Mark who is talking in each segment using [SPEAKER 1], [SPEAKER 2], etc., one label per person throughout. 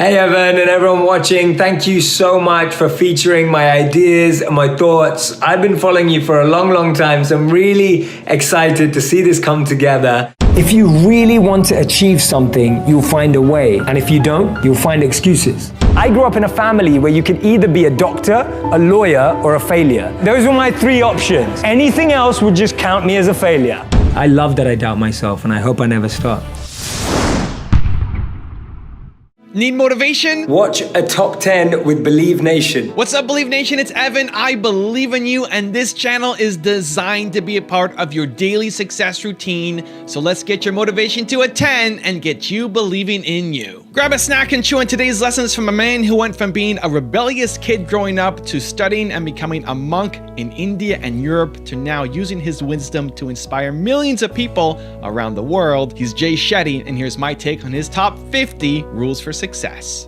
[SPEAKER 1] Hey Evan and everyone watching, thank you so much for featuring my ideas and my thoughts. I've been following you for a long time, so I'm really excited to see this come together. If you really want to achieve something, you'll find a way. And if you don't, you'll find excuses. I grew up in a family where you could either be a doctor, a lawyer, or a failure. Those were my three options. Anything else would just count me as a failure. I love that I doubt myself, and I hope I never stop.
[SPEAKER 2] Need motivation?
[SPEAKER 1] Watch a top 10 with Believe Nation.
[SPEAKER 2] What's up, Believe Nation? It's Evan. I believe in you, and this channel is designed to be a part of your daily success routine. So let's get your motivation to a 10 and get you believing in you. Grab a snack and chew on today's lessons from a man who went from being a rebellious kid growing up to studying and becoming a monk in India and Europe to now using his wisdom to inspire millions of people around the world. He's Jay Shetty, and here's my take on his top 50 rules for success.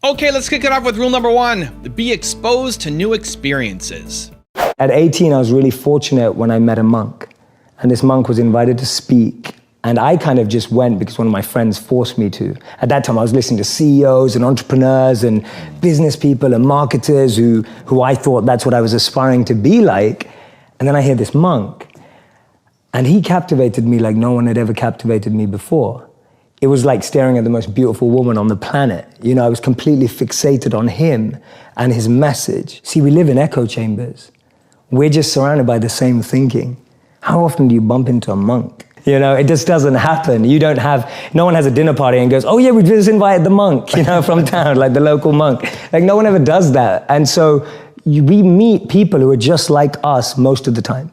[SPEAKER 2] Okay, let's kick it off with rule number 1. Be exposed to new experiences.
[SPEAKER 1] At 18, I was really fortunate when I met a monk. And this monk was invited to speak. And I kind of just went because one of my friends forced me to. At that time, I was listening to CEOs and entrepreneurs and business people and marketers who I thought that's what I was aspiring to be like. And then I hear this monk. And he captivated me like no one had ever captivated me before. It was like staring at the most beautiful woman on the planet. You know, I was completely fixated on him and his message. See, we live in echo chambers. We're just surrounded by the same thinking. How often do you bump into a monk? You know, it just doesn't happen. No one has a dinner party and goes, oh yeah, we just invited the monk, you know, from town, like the local monk. Like no one ever does that. And so we meet people who are just like us most of the time.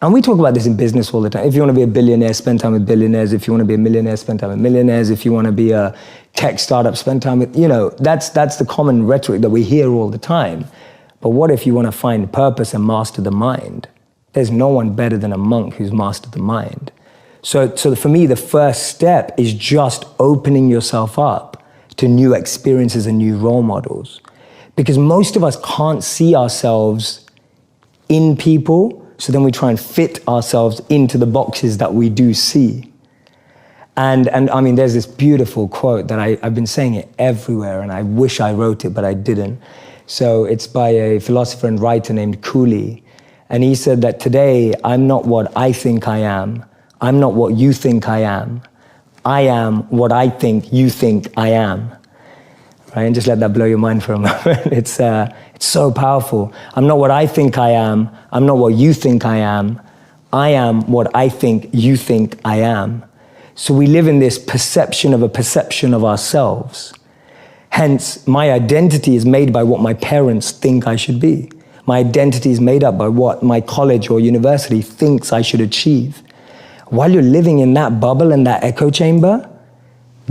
[SPEAKER 1] And we talk about this in business all the time. If you want to be a billionaire, spend time with billionaires. If you want to be a millionaire, spend time with millionaires. If you want to be a tech startup, spend time with, you know, that's the common rhetoric that we hear all the time. But what if you want to find purpose and master the mind? There's no one better than a monk who's mastered the mind. So for me, the first step is just opening yourself up to new experiences and new role models. Because most of us can't see ourselves in people, so then we try and fit ourselves into the boxes that we do see. And I mean, there's this beautiful quote that I've been saying it everywhere, and I wish I wrote it, but I didn't. So it's by a philosopher and writer named Cooley. And he said that today, I'm not what I think I am. I'm not what you think I am. I am what I think you think I am. Right? And just let that blow your mind for a moment. It's so powerful. I'm not what I think I am. I'm not what you think I am. I am what I think you think I am. So we live in this perception of a perception of ourselves. Hence, my identity is made by what my parents think I should be. My identity is made up by what my college or university thinks I should achieve. While you're living in that bubble and that echo chamber,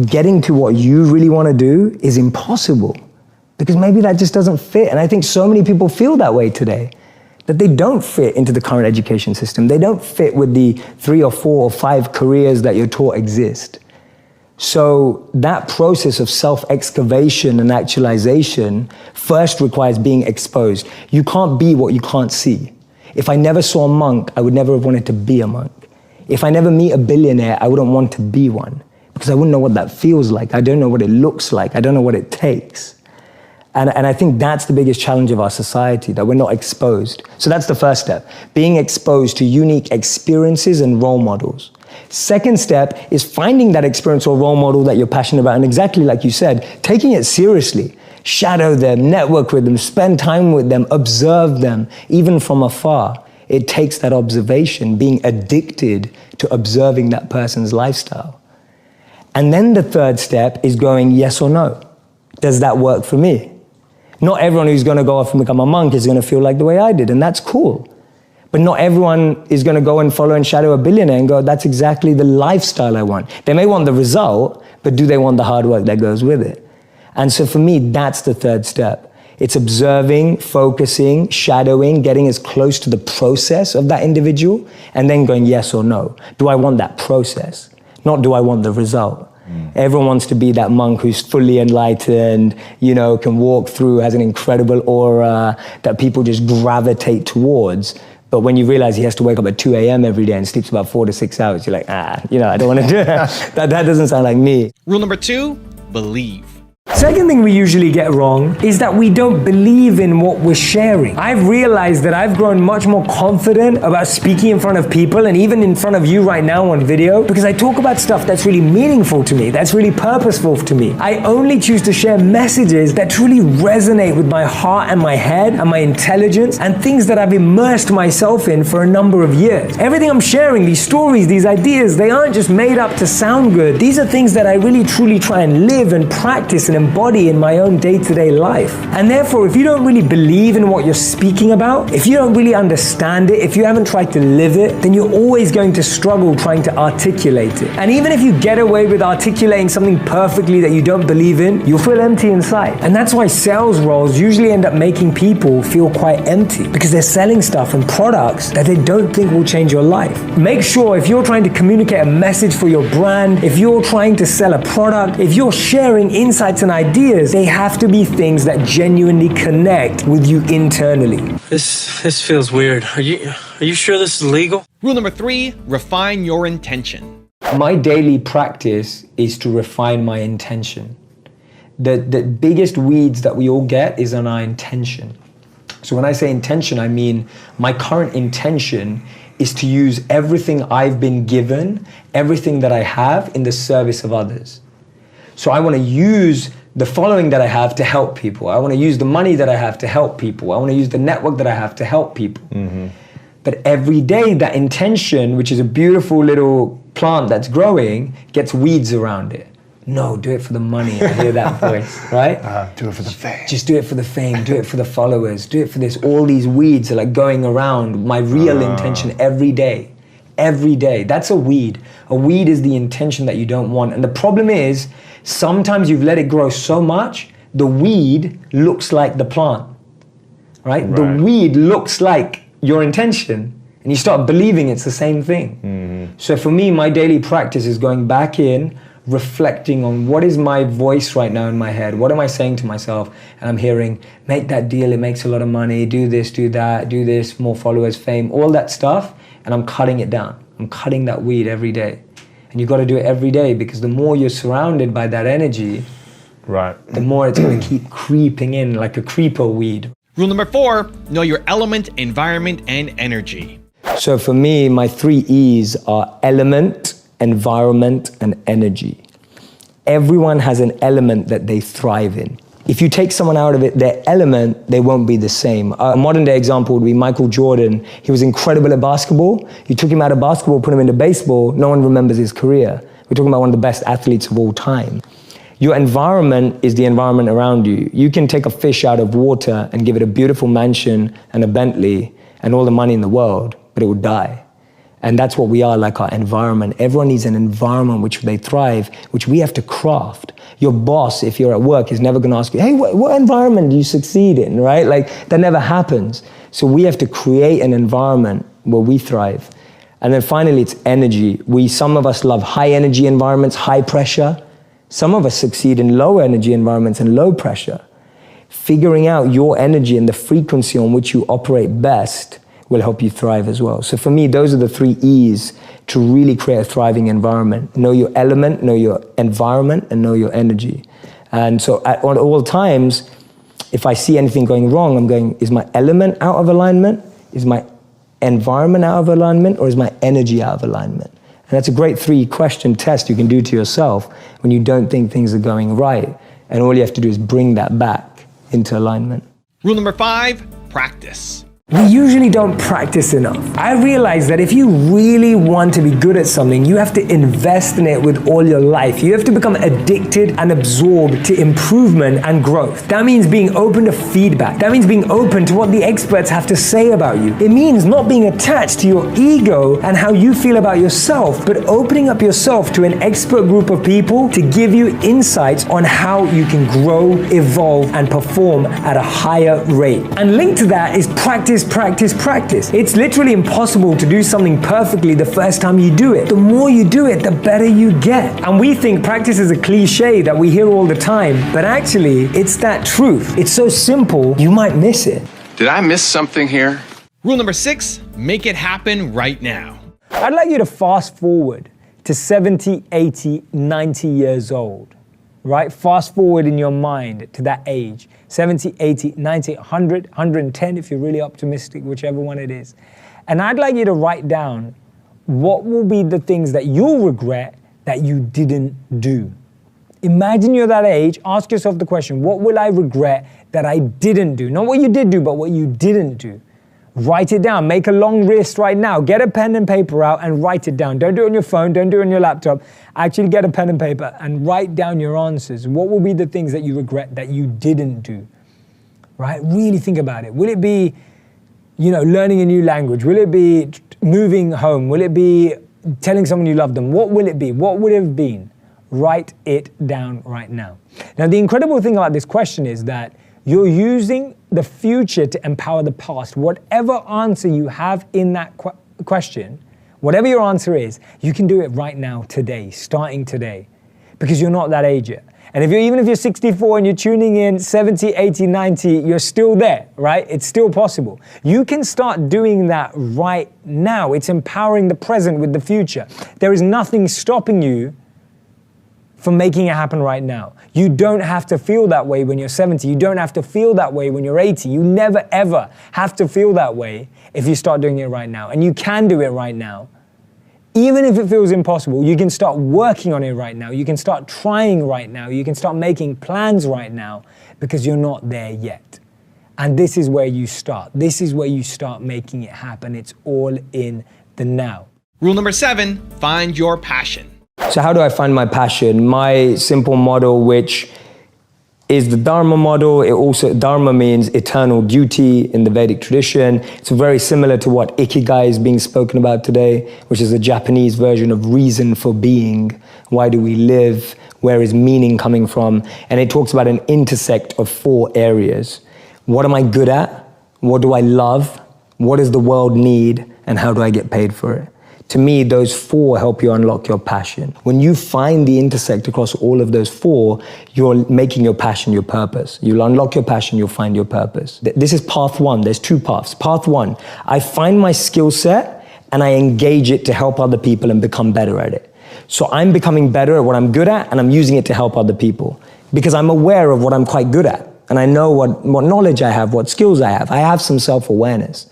[SPEAKER 1] getting to what you really want to do is impossible because maybe that just doesn't fit. And I think so many people feel that way today, that they don't fit into the current education system. They don't fit with the 3 or 4 or 5 careers that you're taught exist. So that process of self-excavation and actualization first requires being exposed. You can't be what you can't see. If I never saw a monk, I would never have wanted to be a monk. If I never meet a billionaire, I wouldn't want to be one because I wouldn't know what that feels like. I don't know what it looks like. I don't know what it takes. And I think that's the biggest challenge of our society, that we're not exposed. So that's the first step, being exposed to unique experiences and role models. Second step is finding that experience or role model that you're passionate about. And exactly like you said, taking it seriously. Shadow them, network with them, spend time with them, observe them, even from afar. It takes that observation, being addicted to observing that person's lifestyle. And then the third step is going yes or no. Does that work for me? Not everyone who's going to go off and become a monk is going to feel like the way I did, and that's cool. But not everyone is going to go and follow and shadow a billionaire and go, that's exactly the lifestyle I want. They may want the result, but do they want the hard work that goes with it? And so for me, that's the third step. It's observing, focusing, shadowing, getting as close to the process of that individual, and then going yes or no. Do I want that process? Not do I want the result? Everyone wants to be that monk who's fully enlightened, can walk through, has an incredible aura that people just gravitate towards. But when you realize he has to wake up at 2 a.m. every day and sleeps about 4 to 6 hours, you're like, I don't want to do that. That doesn't sound like me.
[SPEAKER 2] Rule number 2, believe.
[SPEAKER 1] Second thing we usually get wrong is that we don't believe in what we're sharing. I've realized that I've grown much more confident about speaking in front of people and even in front of you right now on video because I talk about stuff that's really meaningful to me, that's really purposeful to me. I only choose to share messages that truly resonate with my heart and my head and my intelligence and things that I've immersed myself in for a number of years. Everything I'm sharing, these stories, these ideas, they aren't just made up to sound good. These are things that I really truly try and live and practice and embody in my own day-to-day life. And therefore, if you don't really believe in what you're speaking about, if you don't really understand it, if you haven't tried to live it, then you're always going to struggle trying to articulate it. And even if you get away with articulating something perfectly that you don't believe in, you'll feel empty inside. And that's why sales roles usually end up making people feel quite empty because they're selling stuff and products that they don't think will change your life. Make sure if you're trying to communicate a message for your brand, if you're trying to sell a product, if you're sharing insights and ideas, they have to be things that genuinely connect with you internally.
[SPEAKER 3] This feels weird. Are you sure this is legal?
[SPEAKER 2] Rule number 3, refine your intention.
[SPEAKER 1] My daily practice is to refine my intention. The biggest weeds that we all get is on our intention. So when I say intention, I mean my current intention is to use everything I've been given, everything that I have in the service of others. So I want to use the following that I have to help people. I want to use the money that I have to help people. I want to use the network that I have to help people. But every day that intention, which is a beautiful little plant that's growing, gets weeds around it. No, do it for the money. I hear that voice, right?
[SPEAKER 4] Do it for the fame.
[SPEAKER 1] Just do it for the fame, do it for the followers, do it for this. All these weeds are like going around my real intention every day. Every day. That's a weed. A weed is the intention that you don't want. And the problem is, sometimes you've let it grow so much, the weed looks like the plant, right? The weed looks like your intention, and you start believing it's the same thing. So for me, my daily practice is going back in, reflecting on what is my voice right now in my head, what am I saying to myself, and I'm hearing, make that deal, it makes a lot of money, do this, do that, do this, more followers, fame, all that stuff, and I'm cutting it down. I'm cutting that weed every day. And you've got to do it every day because the more you're surrounded by that energy, the more it's going to keep creeping in like a creeper weed.
[SPEAKER 2] Rule number 4, know your element, environment, and energy.
[SPEAKER 1] So for me, my 3 E's are element, environment, and energy. Everyone has an element that they thrive in. If you take someone out of it, their element, they won't be the same. A modern day example would be Michael Jordan. He was incredible at basketball. You took him out of basketball, put him into baseball, no one remembers his career. We're talking about one of the best athletes of all time. Your environment is the environment around you. You can take a fish out of water and give it a beautiful mansion and a Bentley and all the money in the world, but it would die. And that's what we are, like our environment. Everyone needs an environment which they thrive, which we have to craft. Your boss, if you're at work, is never gonna ask you, hey, what environment do you succeed in, right? Like, that never happens. So we have to create an environment where we thrive. And then finally, it's energy. Some of us love high energy environments, high pressure. Some of us succeed in low energy environments and low pressure. Figuring out your energy and the frequency on which you operate best will help you thrive as well. So for me, those are the 3 E's to really create a thriving environment. Know your element, know your environment, and know your energy. And so at all times, if I see anything going wrong, I'm going, is my element out of alignment? Is my environment out of alignment? Or is my energy out of alignment? And that's a great 3-question test you can do to yourself when you don't think things are going right. And all you have to do is bring that back into alignment.
[SPEAKER 2] Rule number 5, practice.
[SPEAKER 1] We usually don't practice enough. I realize that if you really want to be good at something, you have to invest in it with all your life. You have to become addicted and absorbed to improvement and growth. That means being open to feedback. That means being open to what the experts have to say about you. It means not being attached to your ego and how you feel about yourself, but opening up yourself to an expert group of people to give you insights on how you can grow, evolve, and perform at a higher rate. And linked to that is practice practice, practice, practice. It's literally impossible to do something perfectly the first time you do it. The more you do it, the better you get. And we think practice is a cliche that we hear all the time, but actually, it's that truth. It's so simple, you might miss it.
[SPEAKER 4] Did I miss something here?
[SPEAKER 2] Rule number 6, make it happen right now.
[SPEAKER 1] I'd like you to fast forward to 70, 80, 90 years old, right? Fast forward in your mind to that age, 70, 80, 90, 100, 110 if you're really optimistic, whichever one it is. And I'd like you to write down what will be the things that you'll regret that you didn't do. Imagine you're that age, ask yourself the question, what will I regret that I didn't do? Not what you did do, but what you didn't do. Write it down, make a long list right now. Get a pen and paper out and write it down. Don't do it on your phone, don't do it on your laptop. Actually get a pen and paper and write down your answers. What will be the things that you regret that you didn't do? Right? Really think about it. Will it be, learning a new language? Will it be moving home? Will it be telling someone you love them? What will it be? What would it have been? Write it down right now. Now, the incredible thing about this question is that you're using the future to empower the past. Whatever answer you have in that question, whatever your answer is, you can do it right now, today, starting today, because you're not that age yet. And even if you're 64 and you're tuning in 70, 80, 90, you're still there, right? It's still possible. You can start doing that right now. It's empowering the present with the future. There is nothing stopping you from making it happen right now. You don't have to feel that way when you're 70. You don't have to feel that way when you're 80. You never ever have to feel that way if you start doing it right now. And you can do it right now. Even if it feels impossible, you can start working on it right now. You can start trying right now. You can start making plans right now because you're not there yet. And this is where you start. This is where you start making it happen. It's all in the now.
[SPEAKER 2] Rule number 7, find your passion.
[SPEAKER 1] So how do I find my passion? My simple model, which is the Dharma model. Dharma means eternal duty in the Vedic tradition. It's very similar to what Ikigai is being spoken about today, which is a Japanese version of reason for being. Why do we live? Where is meaning coming from? And it talks about an intersect of 4 areas. What am I good at? What do I love? What does the world need? And how do I get paid for it? To me, those 4 help you unlock your passion. When you find the intersect across all of those 4, you're making your passion your purpose. You'll unlock your passion, you'll find your purpose. This is path 1. There's 2 paths. Path 1, I find my skill set and I engage it to help other people and become better at it. So I'm becoming better at what I'm good at and I'm using it to help other people because I'm aware of what I'm quite good at and I know what knowledge I have, what skills I have. I have some self-awareness.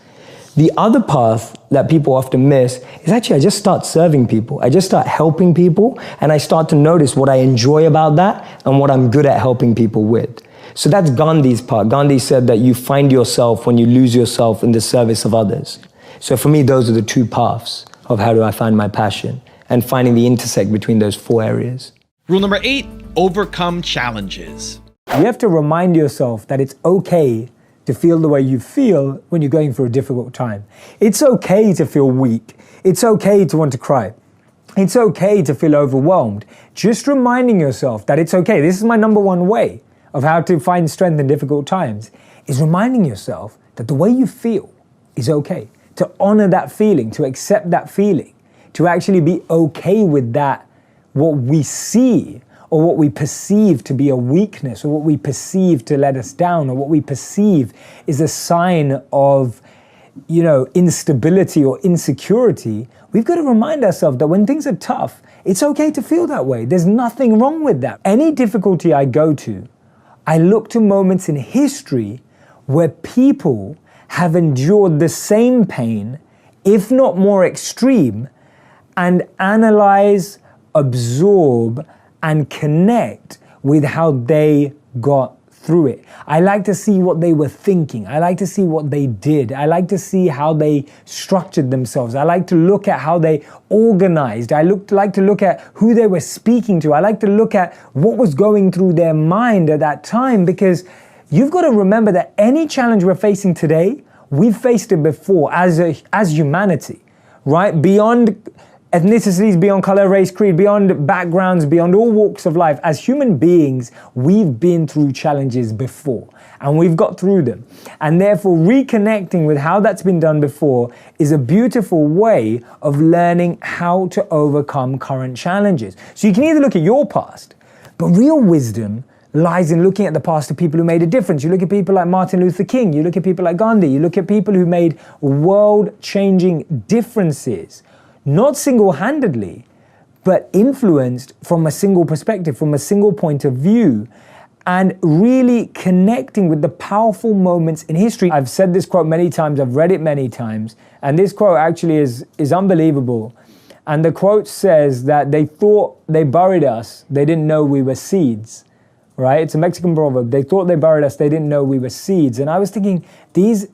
[SPEAKER 1] The other path that people often miss is actually I just start serving people. I just start helping people and I start to notice what I enjoy about that and what I'm good at helping people with. So that's Gandhi's part. Gandhi said that you find yourself when you lose yourself in the service of others. So for me, those are the 2 paths of how do I find my passion and finding the intersect between those 4 areas.
[SPEAKER 2] Rule number 8, overcome challenges.
[SPEAKER 1] You have to remind yourself that it's okay to feel the way you feel when you're going through a difficult time. It's okay to feel weak. It's okay to want to cry. It's okay to feel overwhelmed. Just reminding yourself that it's okay. This is my number 1 way of how to find strength in difficult times, is reminding yourself that the way you feel is okay. To honor that feeling, to accept that feeling, to actually be okay with that, what we see or what we perceive to be a weakness, or what we perceive to let us down, or what we perceive is a sign of, instability or insecurity. We've got to remind ourselves that when things are tough, it's okay to feel that way. There's nothing wrong with that. Any difficulty I go to, I look to moments in history where people have endured the same pain, if not more extreme, and analyze, absorb, and connect with how they got through it. I like to see what they were thinking. I like to see what they did. I like to see how they structured themselves. I like to look at how they organized. Like to look at who they were speaking to. I like to look at what was going through their mind at that time, because you've got to remember that any challenge we're facing today, we've faced it before as humanity, right? Beyond ethnicities, beyond color, race, creed, beyond backgrounds, beyond all walks of life. As human beings, we've been through challenges before and we've got through them. And therefore, reconnecting with how that's been done before is a beautiful way of learning how to overcome current challenges. So you can either look at your past, but real wisdom lies in looking at the past of people who made a difference. You look at people like Martin Luther King, you look at people like Gandhi, you look at people who made world-changing differences, not single-handedly, but influenced from a single perspective, from a single point of view, and really connecting with the powerful moments in history. I've said this quote many times, I've read it many times, and this quote actually is unbelievable. And the quote says that they thought they buried us, they didn't know we were seeds. Right? It's a Mexican proverb. They thought they buried us, they didn't know we were seeds. And I was thinking,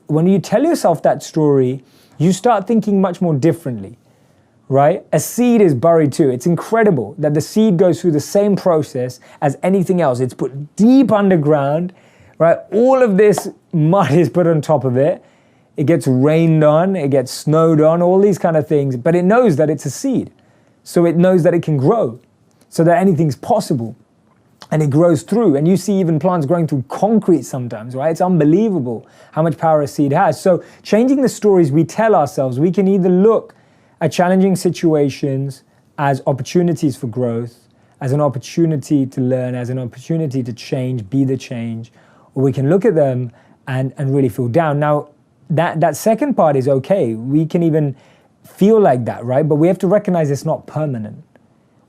[SPEAKER 1] when you tell yourself that story, you start thinking much more differently, right? A seed is buried too. It's incredible that the seed goes through the same process as anything else. It's put deep underground, right? All of this mud is put on top of it. It gets rained on, it gets snowed on, all these kind of things, but it knows that it's a seed. So it knows that it can grow, so that anything's possible. And it grows through, and you see even plants growing through concrete sometimes, right? It's unbelievable how much power a seed has. So changing the stories we tell ourselves, we can either look at challenging situations as opportunities for growth, as an opportunity to learn, as an opportunity to change, be the change, or we can look at them and really feel down. Now, that second part is okay. We can even feel like that, right? But we have to recognize it's not permanent.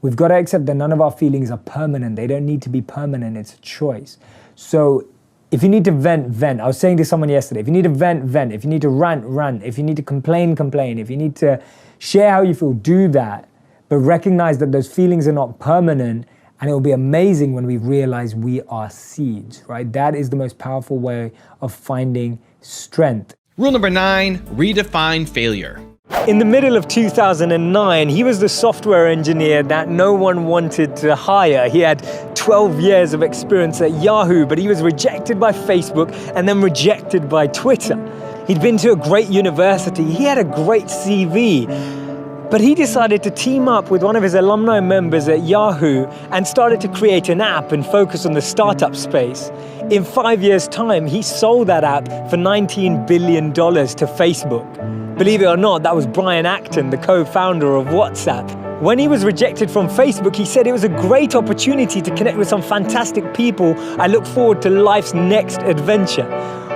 [SPEAKER 1] We've got to accept that none of our feelings are permanent. They don't need to be permanent. It's a choice. So if you need to vent, vent. I was saying to someone yesterday, if you need to vent, vent. If you need to rant, rant. If you need to complain, complain. If you need to share how you feel, do that. But recognize that those feelings are not permanent, and it will be amazing when we realize we are seeds, right? That is the most powerful way of finding strength.
[SPEAKER 2] Rule number 9, redefine failure.
[SPEAKER 1] In the middle of 2009, he was the software engineer that no one wanted to hire. He had 12 years of experience at Yahoo, but he was rejected by Facebook and then rejected by Twitter. He'd been to a great university. He had a great CV. But he decided to team up with one of his alumni members at Yahoo and started to create an app and focus on the startup space. In 5 years' time, he sold that app for $19 billion to Facebook. Believe it or not, that was Brian Acton, the co-founder of WhatsApp. When he was rejected from Facebook, he said it was a great opportunity to connect with some fantastic people. I look forward to life's next adventure.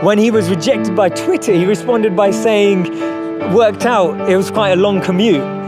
[SPEAKER 1] When he was rejected by Twitter, he responded by saying, worked out, it was quite a long commute.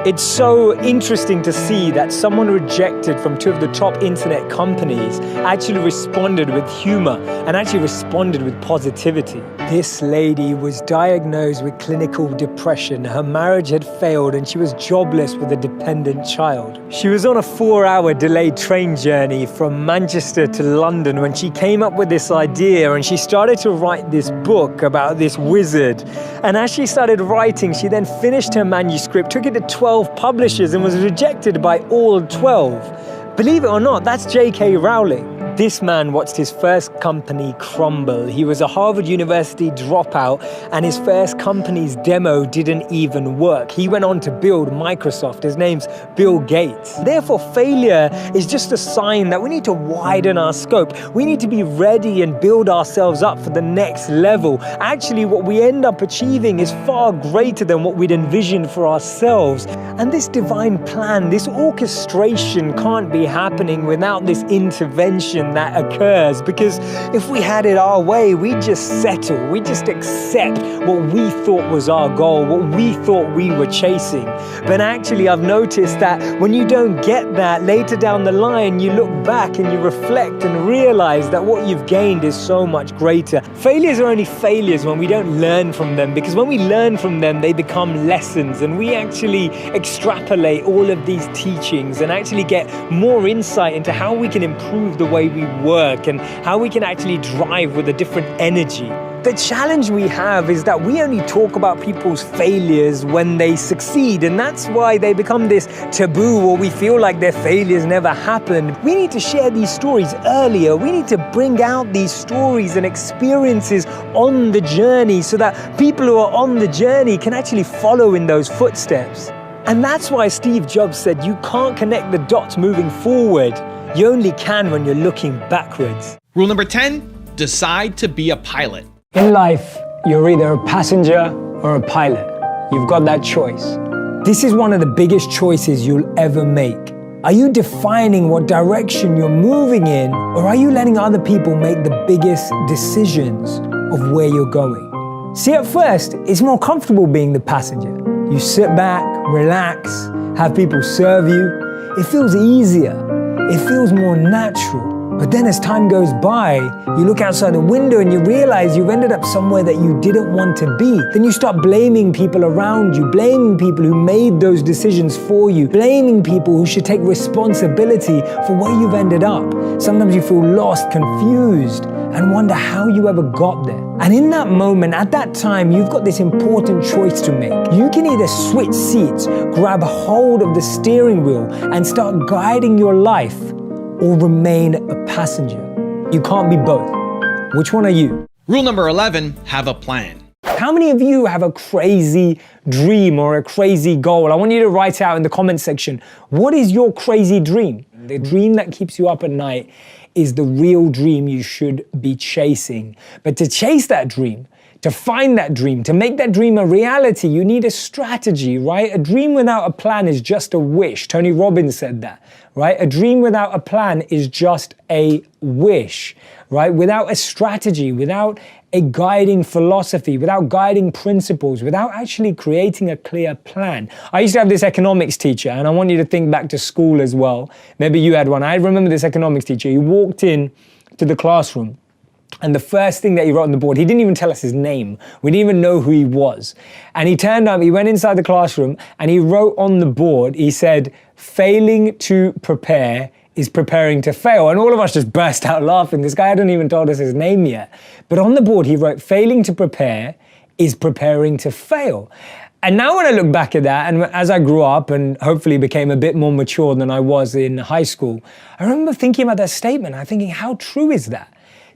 [SPEAKER 1] It's so interesting to see that someone rejected from two of the top internet companies actually responded with humor and actually responded with positivity. This lady was diagnosed with clinical depression. Her marriage had failed and she was jobless with a dependent child. She was on a 4-hour delayed train journey from Manchester to London when she came up with this idea, and she started to write this book about this wizard. And as she started writing, she then finished her manuscript, took it to 12 publishers and was rejected by all 12. Believe it or not, that's J.K. Rowling. This man watched his first company crumble. He was a Harvard University dropout, and his first company's demo didn't even work. He went on to build Microsoft. His name's Bill Gates. Therefore, failure is just a sign that we need to widen our scope. We need to be ready and build ourselves up for the next level. Actually, what we end up achieving is far greater than what we'd envisioned for ourselves. And this divine plan, this orchestration can't be happening without this intervention that occurs, because if we had it our way, we'd just settle, we'd just accept what we thought was our goal, what we thought we were chasing. But actually, I've noticed that when you don't get that, later down the line, you look back and you reflect and realize that what you've gained is so much greater. Failures are only failures when we don't learn from them, because when we learn from them, they become lessons, and we actually extrapolate all of these teachings and actually get more insight into how we can improve the way we work and how we can actually drive with a different energy. The challenge we have is that we only talk about people's failures when they succeed, and that's why they become this taboo, or we feel like their failures never happened. We need to share these stories earlier. We need to bring out these stories and experiences on the journey so that people who are on the journey can actually follow in those footsteps. And that's why Steve Jobs said you can't connect the dots moving forward. You only can when you're looking backwards.
[SPEAKER 2] Rule number 10, decide to be a pilot.
[SPEAKER 1] In life, you're either a passenger or a pilot. You've got that choice. This is one of the biggest choices you'll ever make. Are you defining what direction you're moving in, or are you letting other people make the biggest decisions of where you're going? See, at first, it's more comfortable being the passenger. You sit back, relax, have people serve you. It feels easier. It feels more natural. But then as time goes by, you look outside the window and you realize you've ended up somewhere that you didn't want to be. Then you start blaming people around you, blaming people who made those decisions for you, blaming people who should take responsibility for where you've ended up. Sometimes you feel lost, confused, and wonder how you ever got there. And in that moment, at that time, you've got this important choice to make. You can either switch seats, grab hold of the steering wheel, and start guiding your life, or remain a passenger. You can't be both. Which one are you?
[SPEAKER 2] Rule number 11, have a plan.
[SPEAKER 1] How many of you have a crazy dream or a crazy goal? I want you to write out in the comment section, what is your crazy dream? The dream that keeps you up at night is the real dream you should be chasing. But to chase that dream, to find that dream, to make that dream a reality, you need a strategy, right? A dream without a plan is just a wish. Tony Robbins said that, right? A dream without a plan is just a wish, right? Without a strategy, without a guiding philosophy, without guiding principles, without actually creating a clear plan. I used to have this economics teacher, and I want you to think back to school as well. Maybe you had one. I remember this economics teacher. He walked in to the classroom, and the first thing that he wrote on the board, he didn't even tell us his name. We didn't even know who he was. And he turned up, he went inside the classroom, and he wrote on the board, he said, failing to prepare is preparing to fail. And all of us just burst out laughing. This guy hadn't even told us his name yet. But on the board, he wrote, failing to prepare is preparing to fail. And now when I look back at that, and as I grew up and hopefully became a bit more mature than I was in high school, I remember thinking about that statement. I'm thinking, how true is that?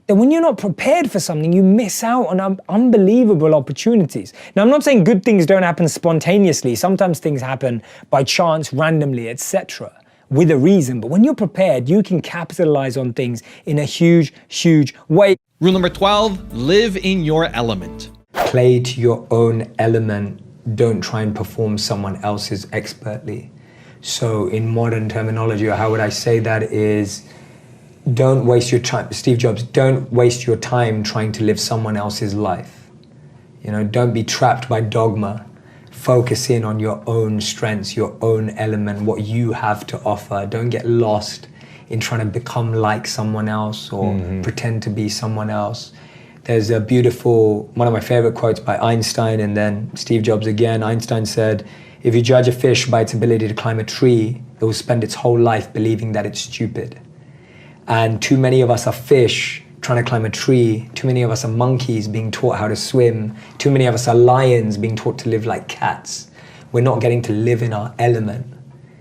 [SPEAKER 1] That when you're not prepared for something, you miss out on unbelievable opportunities. Now, I'm not saying good things don't happen spontaneously. Sometimes things happen by chance, randomly, etc., with a reason. But when you're prepared, you can capitalize on things in a huge, huge way.
[SPEAKER 2] Rule number 12, live in your element.
[SPEAKER 1] Play to your own element. Don't try and perform someone else's expertly. So in modern terminology, or how would I say that is, don't waste your time, Steve Jobs, don't waste your time trying to live someone else's life. You know, don't be trapped by dogma. Focus in on your own strengths, your own element, what you have to offer. Don't get lost in trying to become like someone else or pretend to be someone else. There's a beautiful, one of my favorite quotes by Einstein and then Steve Jobs again. Einstein said, if you judge a fish by its ability to climb a tree, it will spend its whole life believing that it's stupid. And too many of us are fish trying to climb a tree. Too many of us are monkeys being taught how to swim. Too many of us are lions being taught to live like cats. We're not getting to live in our element.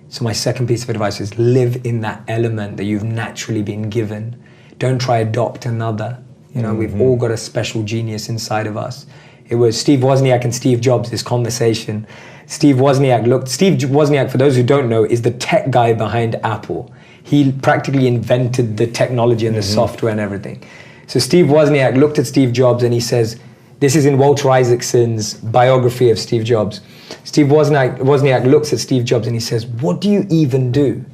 [SPEAKER 1] So my second piece of advice is live in that element that you've naturally been given. Don't try adopt another. You know, we've all got a special genius inside of us. It was Steve Wozniak and Steve Jobs, this conversation. Steve Wozniak, for those who don't know, is the tech guy behind Apple. He practically invented the technology and the software and everything. So Steve Wozniak looked at Steve Jobs and he says, this is in Walter Isaacson's biography of Steve Jobs. Steve Wozniak looks at Steve Jobs and he says, what do you even do?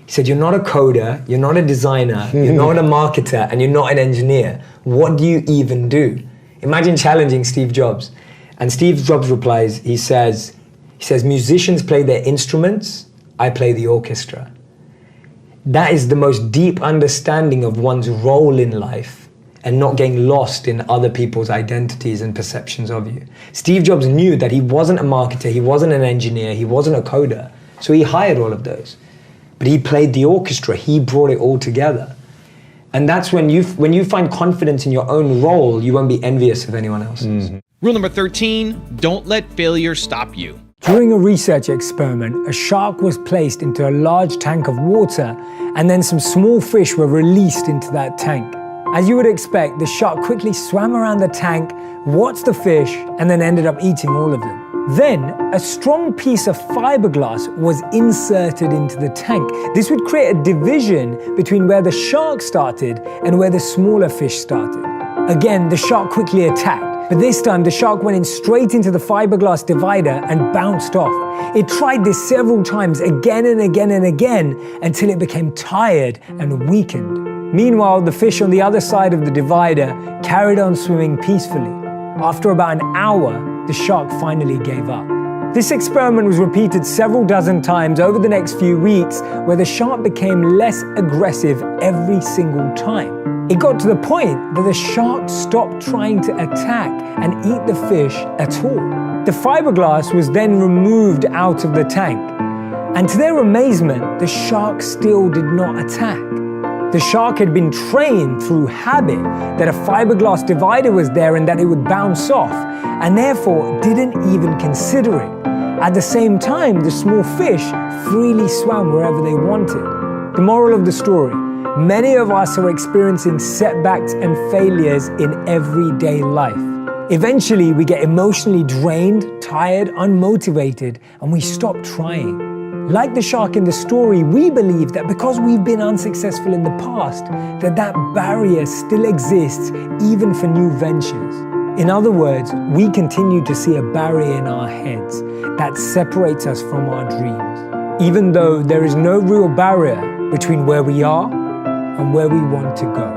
[SPEAKER 1] He said, you're not a coder, you're not a designer, you're not a marketer, and you're not an engineer. What do you even do? Imagine challenging Steve Jobs. And Steve Jobs replies, he says, musicians play their instruments, I play the orchestra. That is the most deep understanding of one's role in life and not getting lost in other people's identities and perceptions of you. Steve Jobs knew that he wasn't a marketer, he wasn't an engineer, he wasn't a coder. So he hired all of those. But he played the orchestra, he brought it all together. And that's when you find confidence in your own role, you won't be envious of anyone else's.
[SPEAKER 2] Rule number 13, don't let failure stop you.
[SPEAKER 1] During a research experiment, a shark was placed into a large tank of water, and then some small fish were released into that tank. As you would expect, the shark quickly swam around the tank, watched the fish, and then ended up eating all of them. Then, a strong piece of fiberglass was inserted into the tank. This would create a division between where the shark started and where the smaller fish started. Again, the shark quickly attacked, but this time the shark went in straight into the fiberglass divider and bounced off. It tried this several times, again and again and again, until it became tired and weakened. Meanwhile, the fish on the other side of the divider carried on swimming peacefully. After about an hour, the shark finally gave up. This experiment was repeated several dozen times over the next few weeks, where the shark became less aggressive every single time. It got to the point that the shark stopped trying to attack and eat the fish at all. The fiberglass was then removed out of the tank, and to their amazement, the shark still did not attack. The shark had been trained through habit that a fiberglass divider was there and that it would bounce off, and therefore didn't even consider it. At the same time, the small fish freely swam wherever they wanted. The moral of the story: many of us are experiencing setbacks and failures in everyday life. Eventually, we get emotionally drained, tired, unmotivated, and we stop trying. Like the shark in the story, we believe that because we've been unsuccessful in the past, that barrier still exists even for new ventures. In other words, we continue to see a barrier in our heads that separates us from our dreams, even though there is no real barrier between where we are and where we want to go.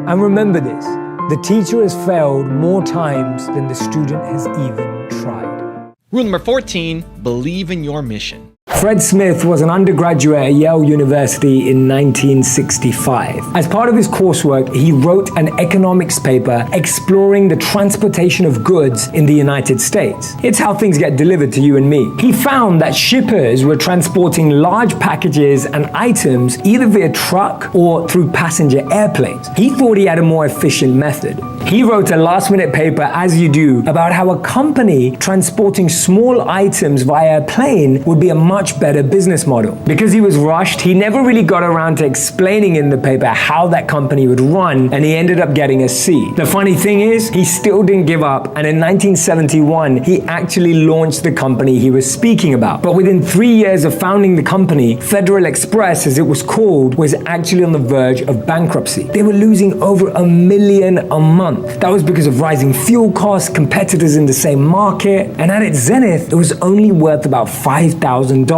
[SPEAKER 1] And remember this: the teacher has failed more times than the student has even tried.
[SPEAKER 2] Rule number 14, believe in your mission.
[SPEAKER 1] Fred Smith was an undergraduate at Yale University in 1965. As part of his coursework, he wrote an economics paper exploring the transportation of goods in the United States. It's how things get delivered to you and me. He found that shippers were transporting large packages and items either via truck or through passenger airplanes. He thought he had a more efficient method. He wrote a last-minute paper, as you do, about how a company transporting small items via a plane would be a much better business model. Because he was rushed, he never really got around to explaining in the paper how that company would run, and he ended up getting a C. The funny thing is, he still didn't give up, and in 1971, he actually launched the company he was speaking about. But within 3 years of founding the company, Federal Express, as it was called, was actually on the verge of bankruptcy. They were losing over $1 million a month. That was because of rising fuel costs, competitors in the same market, and at its zenith, it was only worth about $5,000.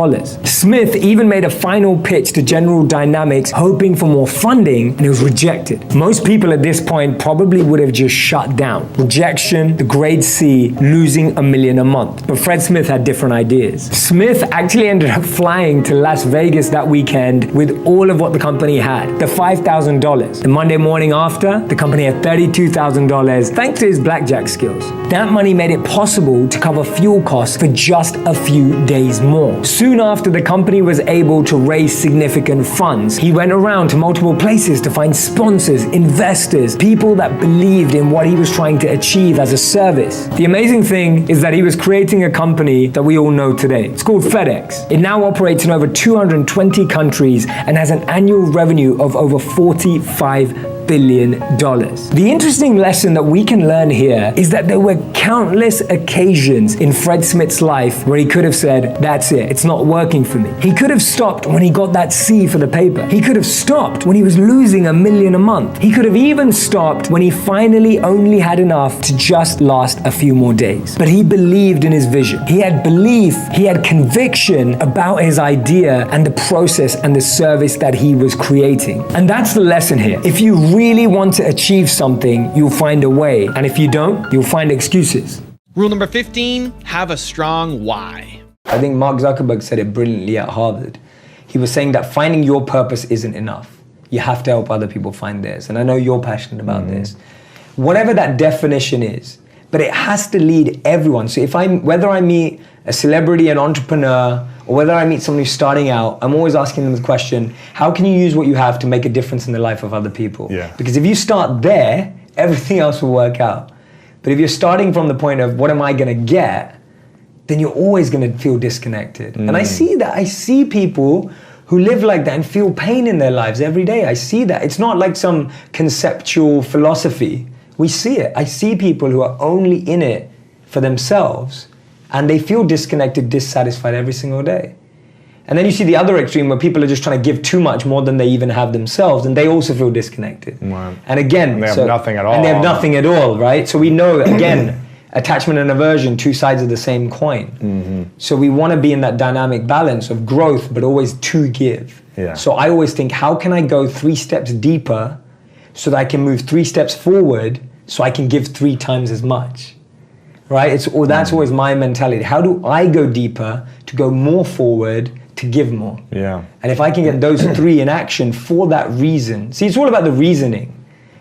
[SPEAKER 1] Smith even made a final pitch to General Dynamics hoping for more funding, and it was rejected. Most people at this point probably would have just shut down. Rejection, the grade C, losing $1 million a month. But Fred Smith had different ideas. Smith actually ended up flying to Las Vegas that weekend with all of what the company had, the $5,000. The Monday morning after, the company had $32,000 thanks to his blackjack skills. That money made it possible to cover fuel costs for just a few days more. Soon after the company was able to raise significant funds, he went around to multiple places to find sponsors, investors, people that believed in what he was trying to achieve as a service. The amazing thing is that he was creating a company that we all know today. It's called FedEx. It now operates in over 220 countries and has an annual revenue of over $45 billion. The interesting lesson that we can learn here is that there were countless occasions in Fred Smith's life where he could have said, that's it, it's not working for me. He could have stopped when he got that C for the paper. He could have stopped when he was losing $1 million a month. He could have even stopped when he finally only had enough to just last a few more days. But he believed in his vision. He had belief, he had conviction about his idea and the process and the service that he was creating. And that's the lesson here. If you really want to achieve something, you'll find a way. And if you don't, you'll find excuses.
[SPEAKER 2] Rule number 15, have a strong why.
[SPEAKER 1] I think Mark Zuckerberg said it brilliantly at Harvard. He was saying that finding your purpose isn't enough. You have to help other people find theirs. And I know you're passionate about this. Whatever that definition is, but it has to lead everyone. So whether I meet a celebrity, an entrepreneur, or whether I meet someone who's starting out, I'm always asking them the question, how can you use what you have to make a difference in the life of other people? Yeah. Because if you start there, everything else will work out. But if you're starting from the point of what am I gonna get, then you're always gonna feel disconnected. And I see that. I see people who live like that and feel pain in their lives every day. I see that. It's not like some conceptual philosophy. We see it. I see people who are only in it for themselves, and they feel disconnected, dissatisfied every single day. And then you see the other extreme where people are just trying to give too much, more than they even have themselves, and they also feel disconnected.
[SPEAKER 5] Right.
[SPEAKER 1] And again,
[SPEAKER 5] and they have nothing at all.
[SPEAKER 1] And they have nothing at all, right? So we know, again, attachment and aversion, two sides of the same coin.
[SPEAKER 5] Mm-hmm.
[SPEAKER 1] So we want to be in that dynamic balance of growth, but always to give.
[SPEAKER 5] Yeah.
[SPEAKER 1] So I always think, how can I go 3 steps deeper so that I can move 3 steps forward so I can give 3 times as much? Right? That's always my mentality. How do I go deeper to go more forward to give more?
[SPEAKER 5] Yeah.
[SPEAKER 1] And if I can get those 3 in action for that reason, see, it's all about the reasoning.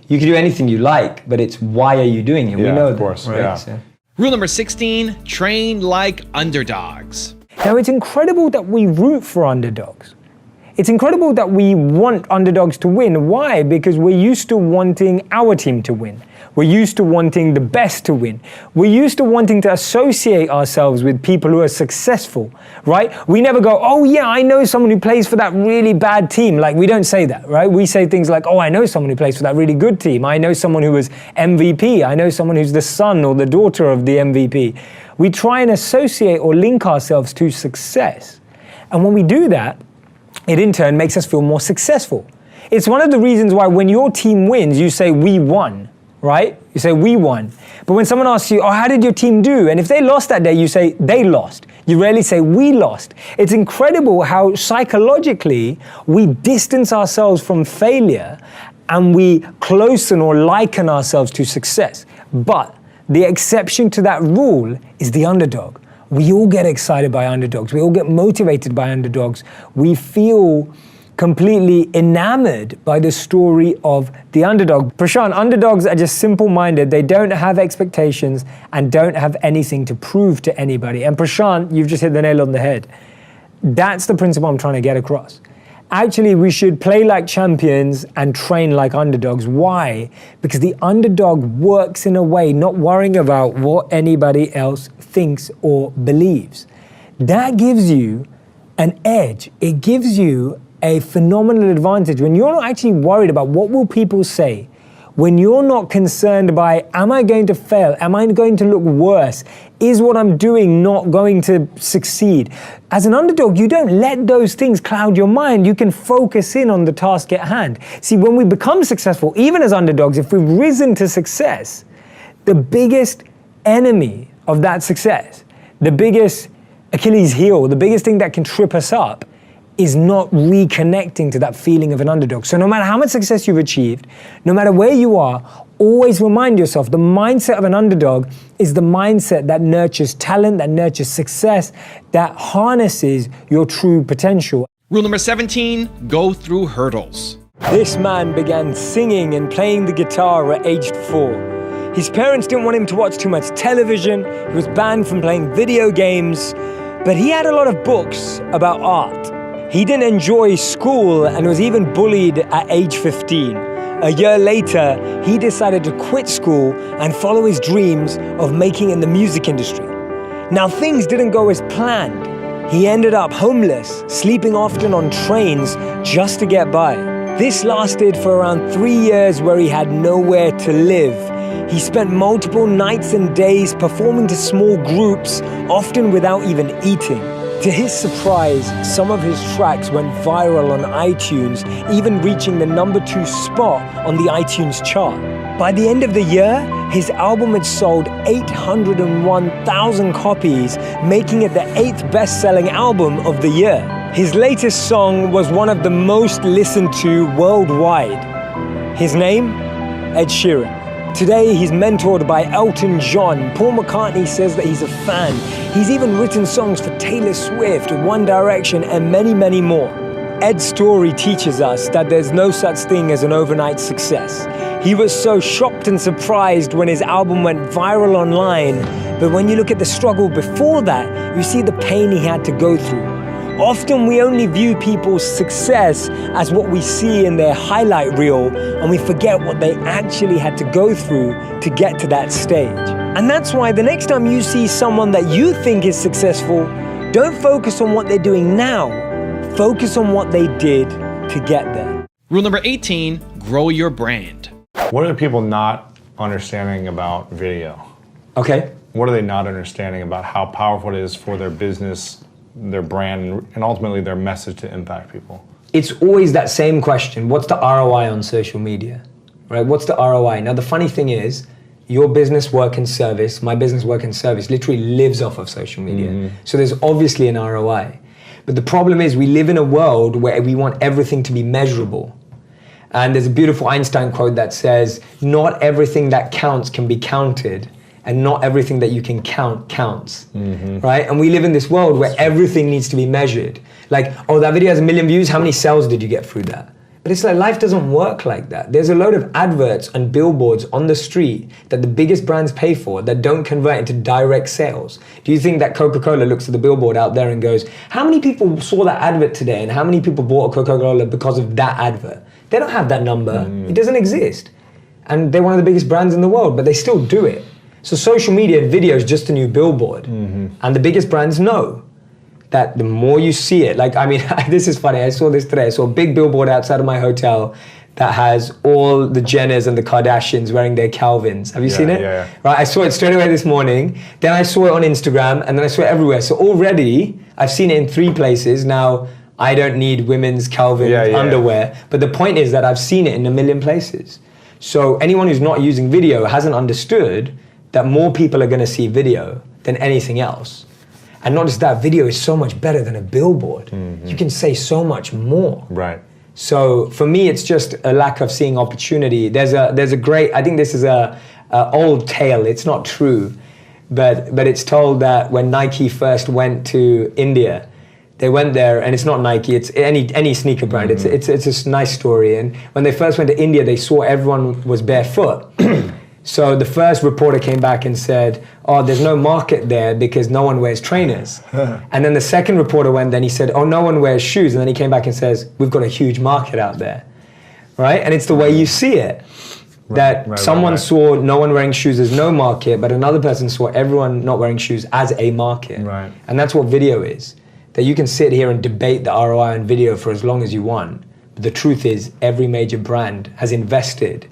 [SPEAKER 1] You can do anything you like, but it's why are you doing it?
[SPEAKER 5] Yeah,
[SPEAKER 1] we know
[SPEAKER 5] of course,
[SPEAKER 1] that, right?
[SPEAKER 5] yeah.
[SPEAKER 1] So.
[SPEAKER 2] Rule number 16, train like underdogs.
[SPEAKER 1] Now, it's incredible that we root for underdogs. It's incredible that we want underdogs to win. Why? Because we're used to wanting our team to win. We're used to wanting the best to win. We're used to wanting to associate ourselves with people who are successful, right? We never go, oh yeah, I know someone who plays for that really bad team. Like, we don't say that, right? We say things like, oh, I know someone who plays for that really good team. I know someone who was MVP. I know someone who's the son or the daughter of the MVP. We try and associate or link ourselves to success. And when we do that, it in turn makes us feel more successful. It's one of the reasons why when your team wins, you say, we won, right? You say, we won. But when someone asks you, oh, how did your team do? And if they lost that day, you say, they lost. You rarely say, we lost. It's incredible how psychologically we distance ourselves from failure and we closen or liken ourselves to success. But the exception to that rule is the underdog. We all get excited by underdogs. We all get motivated by underdogs. We feel completely enamored by the story of the underdog. Prashant, underdogs are just simple-minded. They don't have expectations and don't have anything to prove to anybody. And Prashant, you've just hit the nail on the head. That's the principle I'm trying to get across. Actually, we should play like champions and train like underdogs. Why? Because the underdog works in a way not worrying about what anybody else thinks or believes. That gives you an edge. It gives you a phenomenal advantage when you're not actually worried about what will people say. When you're not concerned by, am I going to fail? Am I going to look worse? Is what I'm doing not going to succeed? As an underdog, you don't let those things cloud your mind. You can focus in on the task at hand. See, when we become successful, even as underdogs, if we've risen to success, the biggest enemy of that success, the biggest Achilles heel, the biggest thing that can trip us up is not reconnecting to that feeling of an underdog. So no matter how much success you've achieved, no matter where you are, always remind yourself the mindset of an underdog is the mindset that nurtures talent, that nurtures success, that harnesses your true potential.
[SPEAKER 2] Rule number 17, go through hurdles.
[SPEAKER 1] This man began singing and playing the guitar at age 4. His parents didn't want him to watch too much television. He was banned from playing video games, but he had a lot of books about art. He didn't enjoy school and was even bullied at age 15. A year later, he decided to quit school and follow his dreams of making it in the music industry. Now, things didn't go as planned. He ended up homeless, sleeping often on trains just to get by. This lasted for around 3 years where he had nowhere to live. He spent multiple nights and days performing to small groups, often without even eating. To his surprise, some of his tracks went viral on iTunes, even reaching the #2 spot on the iTunes chart. By the end of the year, his album had sold 801,000 copies, making it the 8th best-selling album of the year. His latest song was one of the most listened to worldwide. His name? Ed Sheeran. Today, he's mentored by Elton John. Paul McCartney says that he's a fan. He's even written songs for Taylor Swift, One Direction, and many, many more. Ed's story teaches us that there's no such thing as an overnight success. He was so shocked and surprised when his album went viral online, but when you look at the struggle before that, you see the pain he had to go through. Often we only view people's success as what we see in their highlight reel, and we forget what they actually had to go through to get to that stage. And that's why the next time you see someone that you think is successful, don't focus on what they're doing now. Focus on what they did to get there.
[SPEAKER 2] Rule number 18, grow your brand.
[SPEAKER 5] What are people not understanding about video?
[SPEAKER 1] Okay,
[SPEAKER 5] What are they not understanding about how powerful it is for their business, their brand, and ultimately their message to impact people?
[SPEAKER 1] It's always that same question. What's the ROI on social media? Right? What's the ROI? Now, the funny thing is, your business, work, and service, my business, work, and service literally lives off of social media. So there's obviously an ROI. But the problem is we live in a world where we want everything to be measurable. And there's a beautiful Einstein quote that says, not everything that counts can be counted, and not everything that you can count counts, right? And we live in this world where everything needs to be measured. Like, oh, that video has 1 million views, how many sales did you get through that? But it's like, life doesn't work like that. There's a load of adverts and billboards on the street that the biggest brands pay for that don't convert into direct sales. Do you think that Coca-Cola looks at the billboard out there and goes, how many people saw that advert today and how many people bought a Coca-Cola because of that advert? They don't have that number. It doesn't exist. And they're one of the biggest brands in the world, but they still do it. So social media and video is just a new billboard. And the biggest brands know that the more you see it, like, I mean, this is funny, I saw this today. I saw a big billboard outside of my hotel that has all the Jenners and the Kardashians wearing their Calvins. Have you seen it?
[SPEAKER 5] Yeah.
[SPEAKER 1] Right, I saw it straight away this morning. Then I saw it on Instagram, and then I saw it everywhere. So already, I've seen it in 3 places. Now, I don't need women's Calvin underwear. But the point is that I've seen it in 1 million places. So anyone who's not using video hasn't understood that more people are gonna see video than anything else. And not just that, video is so much better than a billboard. You can say so much more.
[SPEAKER 5] Right.
[SPEAKER 1] So for me, it's just a lack of seeing opportunity. There's a great, I think this is a old tale, it's not true, but it's told that when Nike first went to India, they went there, and it's not Nike, it's any sneaker brand, it's a nice story. And when they first went to India, they saw everyone was barefoot. So the first reporter came back and said, oh, there's no market there because no one wears trainers. And then the second reporter went, then he said, oh, no one wears shoes. And then he came back and says, we've got a huge market out there, right? And it's the way you see it. Someone saw no one wearing shoes as no market, but another person saw everyone not wearing shoes as a market.
[SPEAKER 5] Right.
[SPEAKER 1] And that's what video is. That you can sit here and debate the ROI on video for as long as you want. But the truth is, every major brand has invested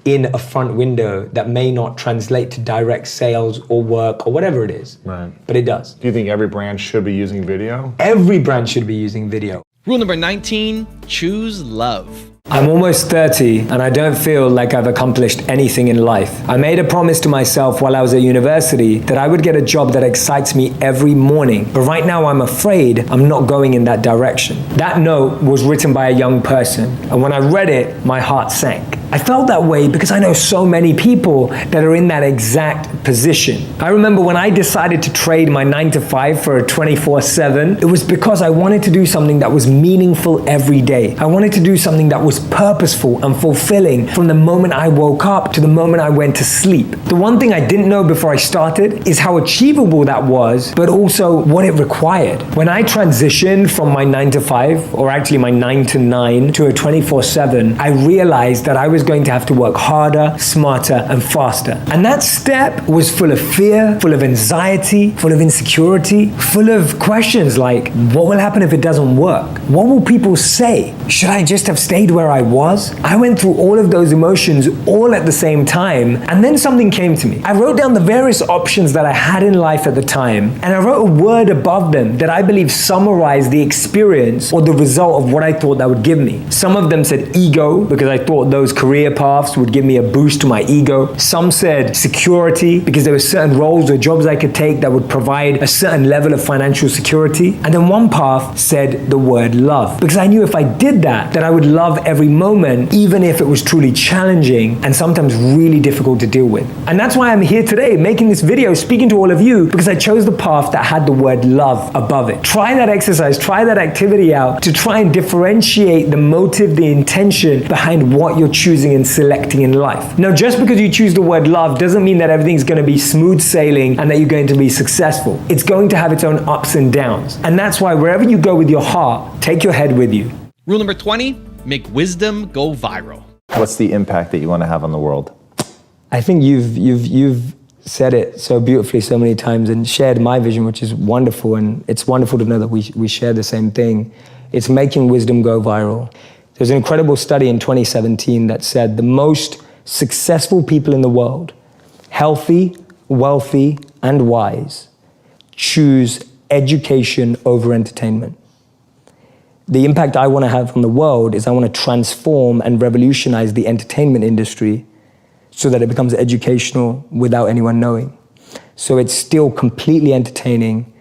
[SPEAKER 1] in a front window that may not translate to direct sales or work or whatever it is.
[SPEAKER 5] Right.
[SPEAKER 1] But it does.
[SPEAKER 5] Do you think every brand should be using video?
[SPEAKER 1] Every brand should be using video.
[SPEAKER 2] Rule number 19, choose love.
[SPEAKER 1] I'm almost 30 and I don't feel like I've accomplished anything in life. I made a promise to myself while I was at university that I would get a job that excites me every morning. But right now I'm afraid I'm not going in that direction. That note was written by a young person, and when I read it, my heart sank. I felt that way because I know so many people that are in that exact position. I remember when I decided to trade my 9-to-5 for a 24/7, it was because I wanted to do something that was meaningful every day. I wanted to do something that was purposeful and fulfilling from the moment I woke up to the moment I went to sleep. The one thing I didn't know before I started is how achievable that was, but also what it required. When I transitioned from my 9-to-5, or actually my 9-to-9, to a 24/7, I realized that I was going to have to work harder, smarter, and faster. And that step was full of fear, full of anxiety, full of insecurity, full of questions like, what will happen if it doesn't work? What will people say? Should I just have stayed where I was? I went through all of those emotions all at the same time, and then something came to me. I wrote down the various options that I had in life at the time, and I wrote a word above them that I believe summarized the experience or the result of what I thought that would give me. Some of them said ego, because I thought those career paths would give me a boost to my ego. Some said security, because there were certain roles or jobs I could take that would provide a certain level of financial security. And then one path said the word love, because I knew if I did that I would love every moment, even if it was truly challenging and sometimes really difficult to deal with. And that's why I'm here today making this video, speaking to all of you, because I chose the path that had the word love above it. Try that exercise, try that activity out to try and differentiate the motive, the intention behind what you're choosing and selecting in life. Now, just because you choose the word love doesn't mean that everything's going to be smooth sailing and that you're going to be successful. It's going to have its own ups and downs. And that's why wherever you go with your heart, take your head with you.
[SPEAKER 2] Rule number 20, make wisdom go viral.
[SPEAKER 6] What's the impact that you want to have on the world?
[SPEAKER 1] I think you've said it so beautifully so many times and shared my vision, which is wonderful. And it's wonderful to know that we share the same thing. It's making wisdom go viral. There's an incredible study in 2017 that said the most successful people in the world, healthy, wealthy, and wise choose education over entertainment. The impact I want to have on the world is I want to transform and revolutionize the entertainment industry so that it becomes educational without anyone knowing. So it's still completely entertaining.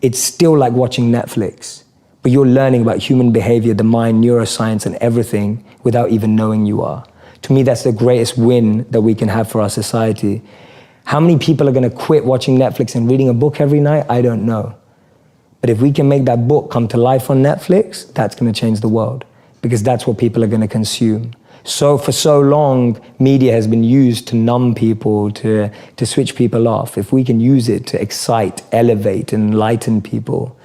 [SPEAKER 1] It's still like watching Netflix, but you're learning about human behavior, the mind, neuroscience, and everything without even knowing you are. To me, that's the greatest win that we can have for our society. How many people are going to quit watching Netflix and reading a book every night? I don't know. But if we can make that book come to life on Netflix, that's going to change the world, because that's what people are going to consume. So for so long, media has been used to numb people, to switch people off. If we can use it to excite, elevate, enlighten people,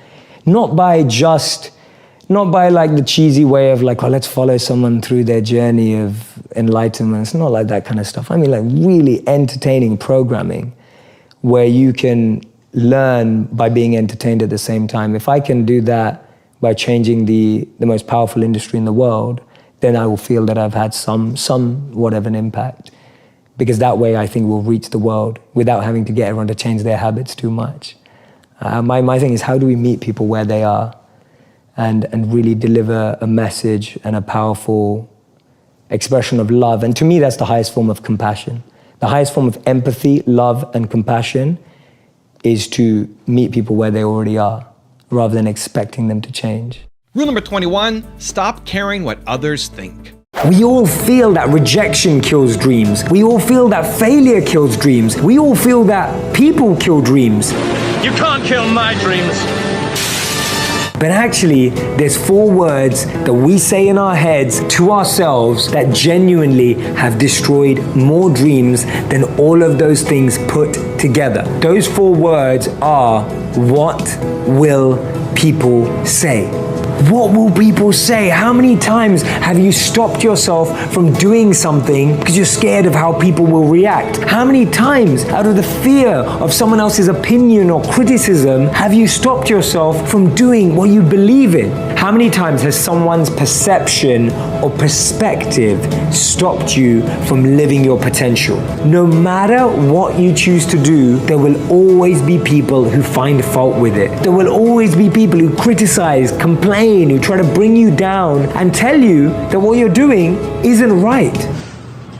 [SPEAKER 1] not by like the cheesy way of like, oh, let's follow someone through their journey of enlightenment. It's not like that kind of stuff. I mean, like really entertaining programming where you can learn by being entertained at the same time. If I can do that by changing the most powerful industry in the world, then I will feel that I've had somewhat of an impact. Because that way I think we'll reach the world without having to get everyone to change their habits too much. My thing is, how do we meet people where they are and really deliver a message and a powerful expression of love? And to me, that's the highest form of compassion. The highest form of empathy, love, and compassion is to meet people where they already are, rather than expecting them to change.
[SPEAKER 2] Rule number 21, stop caring what others think.
[SPEAKER 1] We all feel that rejection kills dreams. We all feel that failure kills dreams. We all feel that people kill dreams.
[SPEAKER 3] You can't kill my dreams.
[SPEAKER 1] But actually, there's 4 words that we say in our heads to ourselves that genuinely have destroyed more dreams than all of those things put together. Those 4 words are, what will people say? What will people say? How many times have you stopped yourself from doing something because you're scared of how people will react? How many times, out of the fear of someone else's opinion or criticism, have you stopped yourself from doing what you believe in? How many times has someone's perception or perspective stopped you from living your potential? No matter what you choose to do, there will always be people who find fault with it. There will always be people who criticize, complain, who try to bring you down and tell you that what you're doing isn't right.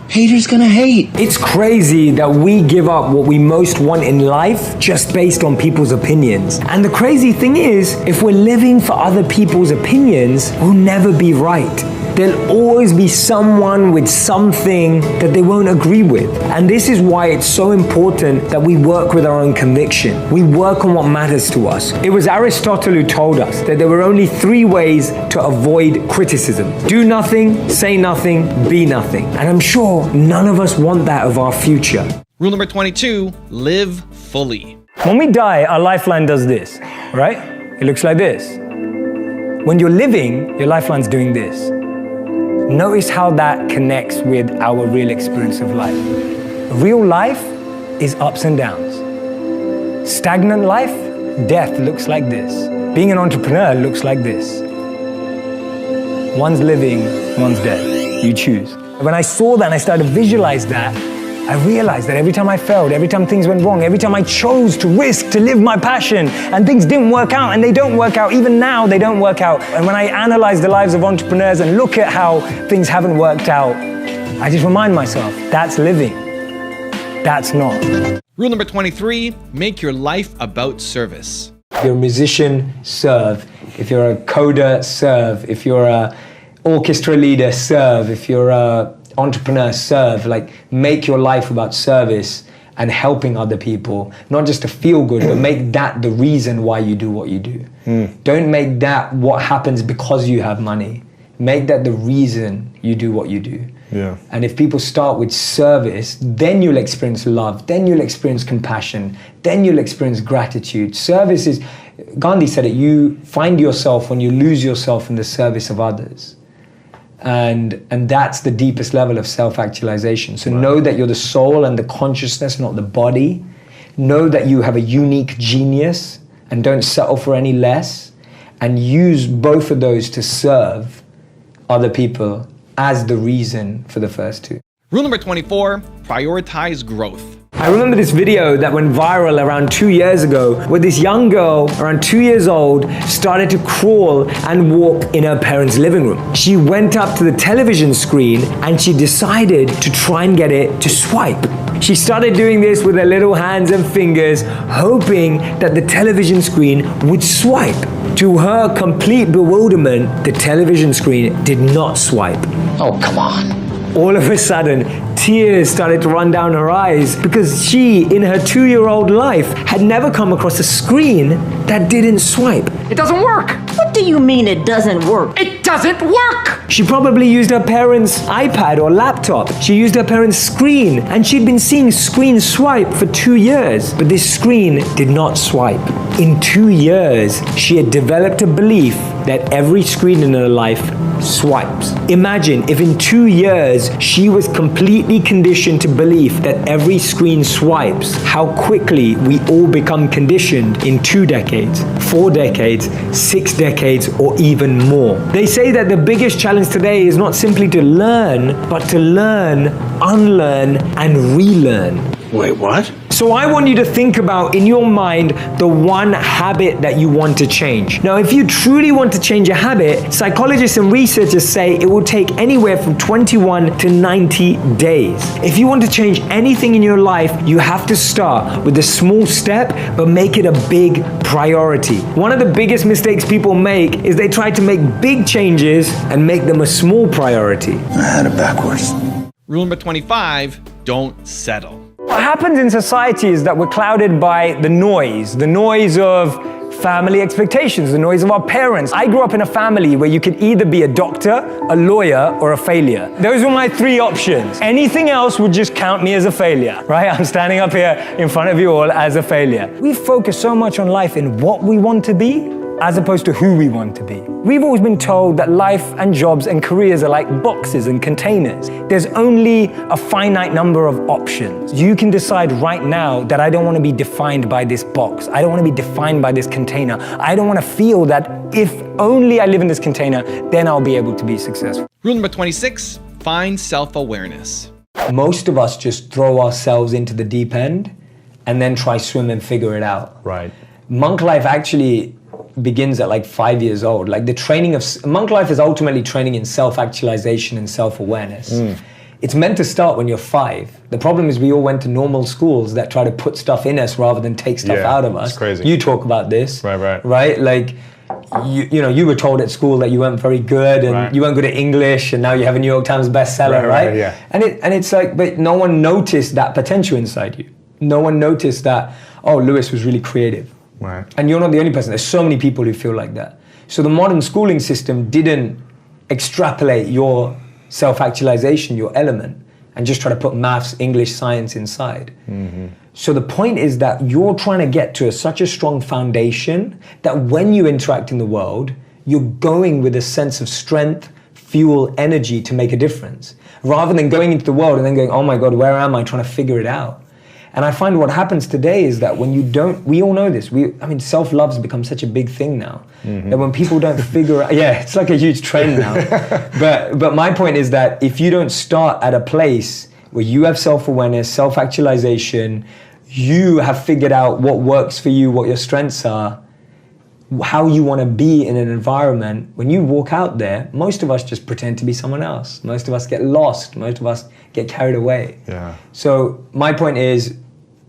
[SPEAKER 1] Haters gonna hate. It's crazy that we give up what we most want in life just based on people's opinions. And the crazy thing is, if we're living for other people's opinions, we'll never be right. There'll always be someone with something that they won't agree with. And this is why it's so important that we work with our own conviction. We work on what matters to us. It was Aristotle who told us that there were only 3 ways to avoid criticism. Do nothing, say nothing, be nothing. And I'm sure none of us want that of our future.
[SPEAKER 2] Rule number 22, live fully.
[SPEAKER 1] When we die, our lifeline does this, right? It looks like this. When you're living, your lifeline's doing this. Notice how that connects with our real experience of life. Real life is ups and downs. Stagnant life, death looks like this. Being an entrepreneur looks like this. One's living, one's dead. You choose. When I saw that and I started to visualize that, I realized that every time I failed, every time things went wrong, every time I chose to risk to live my passion and things didn't work out, and they don't work out, even now they don't work out. And when I analyze the lives of entrepreneurs and look at how things haven't worked out, I just remind myself, that's living. That's not.
[SPEAKER 2] Rule number 23, make your life about service.
[SPEAKER 1] If you're a musician, serve. If you're a coder, serve. If you're a orchestra leader, serve. If you're a entrepreneur, serve. Like, make your life about service and helping other people, not just to feel good, but make that the reason why you do what you do. Don't make that what happens because you have money. Make that the reason you do what you do.
[SPEAKER 5] Yeah.
[SPEAKER 1] And if people start with service, then you'll experience love, then you'll experience compassion, then you'll experience gratitude. Service is, Gandhi said it, you find yourself when you lose yourself in the service of others. And that's the deepest level of self-actualization. So know that you're the soul and the consciousness, not the body. Know that you have a unique genius and don't settle for any less. And use both of those to serve other people as the reason for the first 2.
[SPEAKER 2] Rule number 24, prioritize growth.
[SPEAKER 1] I remember this video that went viral around 2 years ago where this young girl, around 2 years old, started to crawl and walk in her parents' living room. She went up to the television screen and she decided to try and get it to swipe. She started doing this with her little hands and fingers, hoping that the television screen would swipe. To her complete bewilderment, the television screen did not swipe.
[SPEAKER 7] Oh, come on.
[SPEAKER 1] All of a sudden, tears started to run down her eyes because she, in her 2-year-old life, had never come across a screen that didn't swipe.
[SPEAKER 7] It doesn't work. What do you mean it doesn't work? It doesn't work!
[SPEAKER 1] She probably used her parents' iPad or laptop. She used her parents' screen, and she'd been seeing screen swipe for 2 years, but this screen did not swipe. In 2 years, she had developed a belief that every screen in her life swipes. Imagine if in 2 years she was completely conditioned to believe that every screen swipes, how quickly we all become conditioned in 2 decades, 4 decades, 6 decades, or even more. They say that the biggest challenge today is not simply to learn, but to learn, unlearn, and relearn.
[SPEAKER 3] Wait, what?
[SPEAKER 1] So I want you to think about in your mind the one habit that you want to change. Now, if you truly want to change a habit, psychologists and researchers say it will take anywhere from 21 to 90 days. If you want to change anything in your life, you have to start with a small step, but make it a big priority. One of the biggest mistakes people make is they try to make big changes and make them a small priority.
[SPEAKER 7] I had it backwards.
[SPEAKER 2] Rule number 25, don't settle.
[SPEAKER 1] What happens in society is that we're clouded by the noise of family expectations, the noise of our parents. I grew up in a family where you could either be a doctor, a lawyer, or a failure. Those were my 3 options. Anything else would just count me as a failure, right? I'm standing up here in front of you all as a failure. We focus so much on life in what we want to be, as opposed to who we want to be. We've always been told that life and jobs and careers are like boxes and containers. There's only a finite number of options. You can decide right now that I don't want to be defined by this box. I don't want to be defined by this container. I don't want to feel that if only I live in this container, then I'll be able to be successful.
[SPEAKER 2] Rule number 26, find self-awareness.
[SPEAKER 1] Most of us just throw ourselves into the deep end and then try swim and figure it out.
[SPEAKER 5] Right.
[SPEAKER 1] Monk life actually begins at like 5 years old. Like the training of monk life is ultimately training in self-actualization and self-awareness. It's meant to start when you're 5. The problem is we all went to normal schools that try to put stuff in us rather than take stuff out of us.
[SPEAKER 5] It's crazy.
[SPEAKER 1] You talk about this,
[SPEAKER 5] right?
[SPEAKER 1] Like you know, you were told at school that you weren't very good and you weren't good at English, and now you have a New York Times bestseller, right?
[SPEAKER 5] Yeah.
[SPEAKER 1] And it's like, but no one noticed that potential inside you. No one noticed that, oh, Lewis was really creative.
[SPEAKER 5] Right.
[SPEAKER 1] And you're not the only person. There's so many people who feel like that. So the modern schooling system didn't extrapolate your self-actualization, your element, and just try to put maths, English, science inside. So the point is that you're trying to get to such a strong foundation that when you interact in the world, you're going with a sense of strength, fuel, energy to make a difference, rather than going into the world and then going, oh my God, where am I, trying to figure it out. And I find what happens today is that when you don't, we all know this, self-love's become such a big thing now, that when people don't figure out, it's like a huge trend now. But my point is that if you don't start at a place where you have self-awareness, self-actualization, you have figured out what works for you, what your strengths are, how you want to be in an environment, when you walk out there, most of us just pretend to be someone else. Most of us get lost. Most of us get carried away.
[SPEAKER 5] Yeah.
[SPEAKER 1] So my point is,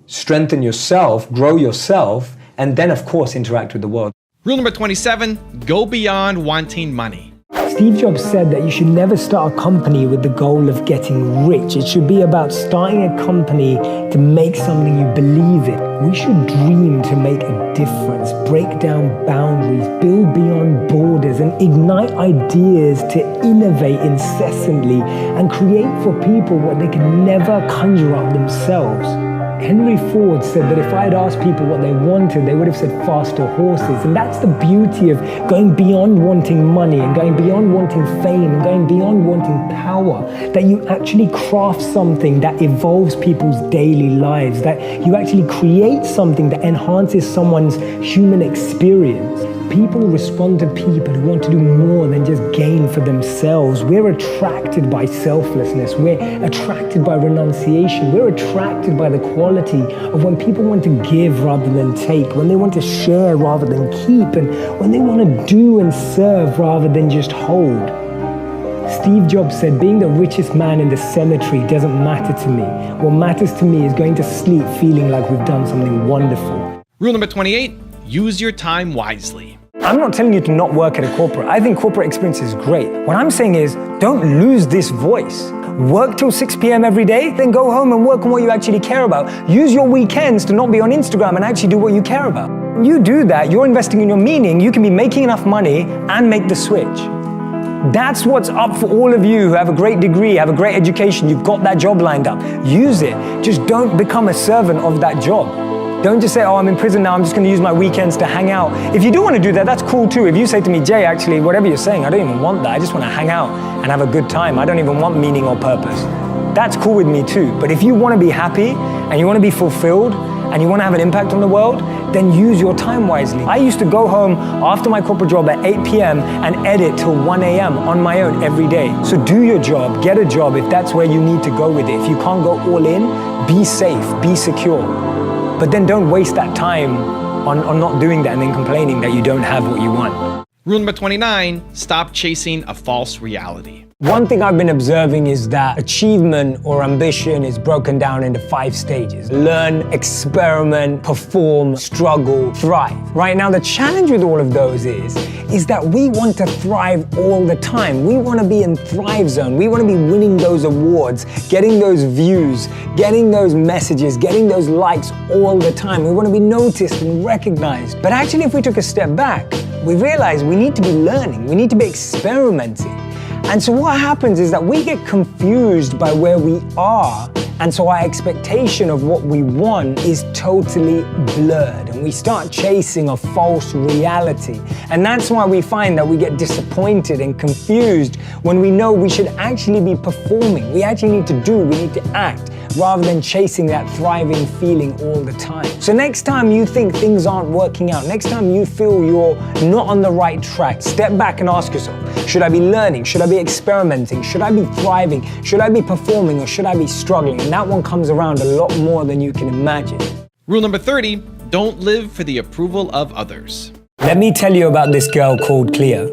[SPEAKER 1] strengthen yourself, grow yourself, and then of course interact with the world.
[SPEAKER 2] Rule number 27, go beyond wanting money.
[SPEAKER 1] Steve Jobs said that you should never start a company with the goal of getting rich. It should be about starting a company to make something you believe in. We should dream to make a difference, break down boundaries, build beyond borders, and ignite ideas to innovate incessantly and create for people what they can never conjure up themselves. Henry Ford said that if I had asked people what they wanted, they would have said faster horses. And that's the beauty of going beyond wanting money and going beyond wanting fame and going beyond wanting power, that you actually craft something that evolves people's daily lives, that you actually create something that enhances someone's human experience. People respond to people who want to do more than just gain for themselves. We're attracted by selflessness. We're attracted by renunciation. We're attracted by the quality of when people want to give rather than take, when they want to share rather than keep, and when they want to do and serve rather than just hold. Steve Jobs said, being the richest man in the cemetery doesn't matter to me. What matters to me is going to sleep feeling like we've done something wonderful.
[SPEAKER 2] Rule number 28, use your time wisely.
[SPEAKER 1] I'm not telling you to not work at a corporate. I think corporate experience is great. What I'm saying is, don't lose this voice. Work till 6 p.m. every day, then go home and work on what you actually care about. Use your weekends to not be on Instagram and actually do what you care about. When you do that, you're investing in your meaning. You can be making enough money and make the switch. That's what's up for all of you who have a great degree, have a great education, you've got that job lined up. Use it. Just don't become a servant of that job. Don't just say, oh, I'm in prison now, I'm just gonna use my weekends to hang out. If you do wanna do that, that's cool too. If you say to me, Jay, actually, whatever you're saying, I don't even want that. I just wanna hang out and have a good time. I don't even want meaning or purpose. That's cool with me too. But if you wanna be happy and you wanna be fulfilled and you wanna have an impact on the world, then use your time wisely. I used to go home after my corporate job at 8 p.m. and edit till 1 a.m. on my own every day. So do your job, get a job if that's where you need to go with it. If you can't go all in, be safe, be secure. But then don't waste that time on not doing that and then complaining that you don't have what you want.
[SPEAKER 2] Rule number 29, stop chasing a false reality.
[SPEAKER 1] One thing I've been observing is that achievement or ambition is broken down into 5 stages. Learn, experiment, perform, struggle, thrive. Right now, the challenge with all of those is that we want to thrive all the time. We want to be in thrive zone. We want to be winning those awards, getting those views, getting those messages, getting those likes all the time. We want to be noticed and recognized. But actually, if we took a step back, we realize we need to be learning. We need to be experimenting. And so what happens is that we get confused by where we are, and so our expectation of what we want is totally blurred, and we start chasing a false reality. And that's why we find that we get disappointed and confused when we know we should actually be performing. We actually need to do, we need to act, rather than chasing that thriving feeling all the time. So next time you think things aren't working out, next time you feel you're not on the right track, step back and ask yourself, should I be learning? Should I be experimenting? Should I be thriving? Should I be performing, or should I be struggling? And that one comes around a lot more than you can imagine.
[SPEAKER 2] Rule number 30, don't live for the approval of others.
[SPEAKER 1] Let me tell you about this girl called Cleo.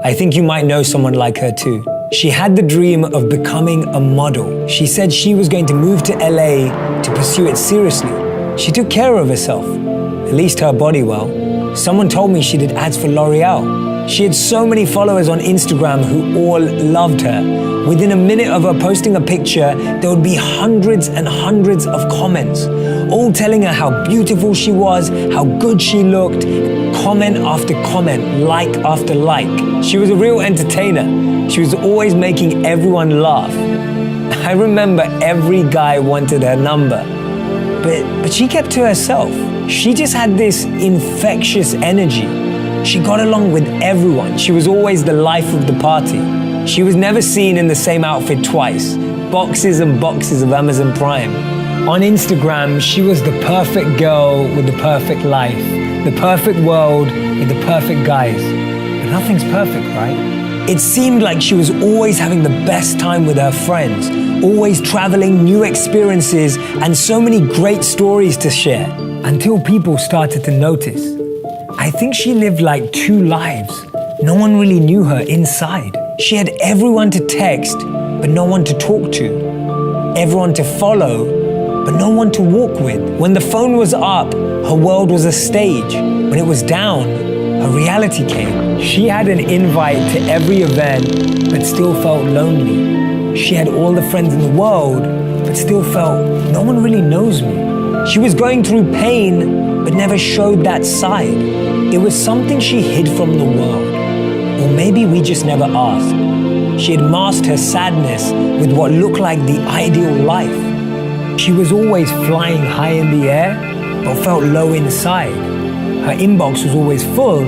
[SPEAKER 1] I think you might know someone like her too. She had the dream of becoming a model. She said she was going to move to LA to pursue it seriously. She took care of herself, at least her body well. Someone told me she did ads for L'Oreal. She had so many followers on Instagram who all loved her. Within a minute of her posting a picture, there would be hundreds and hundreds of comments, all telling her how beautiful she was, how good she looked, comment after comment, like after like. She was a real entertainer. She was always making everyone laugh. I remember every guy wanted her number, but she kept to herself. She just had this infectious energy. She got along with everyone. She was always the life of the party. She was never seen in the same outfit twice. Boxes and boxes of Amazon Prime. On Instagram, she was the perfect girl with the perfect life, the perfect world with the perfect guys. But nothing's perfect, right? It seemed like she was always having the best time with her friends, always traveling, new experiences, and so many great stories to share. Until people started to notice. I think she lived like 2 lives. No one really knew her inside. She had everyone to text, but no one to talk to. Everyone to follow, but no one to walk with. When the phone was up, her world was a stage. When it was down, her reality came. She had an invite to every event, but still felt lonely. She had all the friends in the world, but still felt no one really knows me. She was going through pain, but never showed that side. It was something she hid from the world. Or maybe we just never asked. She had masked her sadness with what looked like the ideal life. She was always flying high in the air, but felt low inside. Her inbox was always full,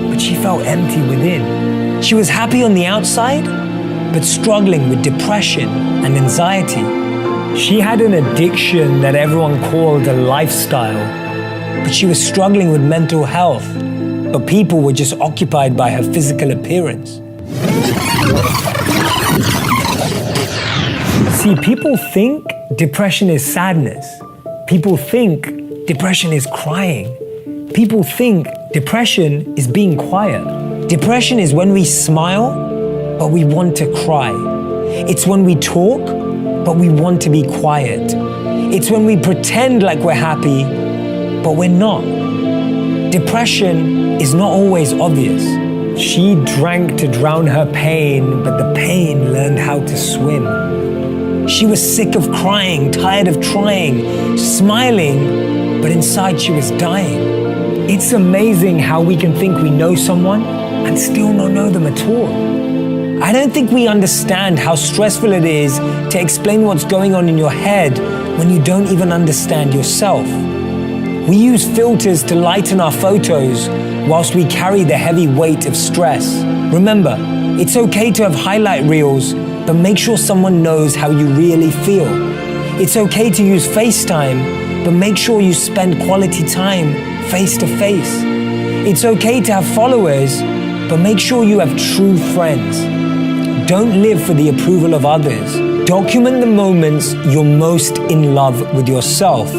[SPEAKER 1] but she felt empty within. She was happy on the outside, but struggling with depression and anxiety. She had an addiction that everyone called a lifestyle, but she was struggling with mental health, but people were just occupied by her physical appearance. See, people think depression is sadness. People think depression is crying. People think depression is being quiet. Depression is when we smile, but we want to cry. It's when we talk, but we want to be quiet. It's when we pretend like we're happy, but we're not. Depression is not always obvious. She drank to drown her pain, but the pain learned how to swim. She was sick of crying, tired of trying, smiling, but inside she was dying. It's amazing how we can think we know someone and still not know them at all. I don't think we understand how stressful it is to explain what's going on in your head when you don't even understand yourself. We use filters to lighten our photos whilst we carry the heavy weight of stress. Remember, it's okay to have highlight reels, but make sure someone knows how you really feel. It's okay to use FaceTime, but make sure you spend quality time face to face. It's okay to have followers, but make sure you have true friends. Don't live for the approval of others. Document the moments you're most in love with yourself,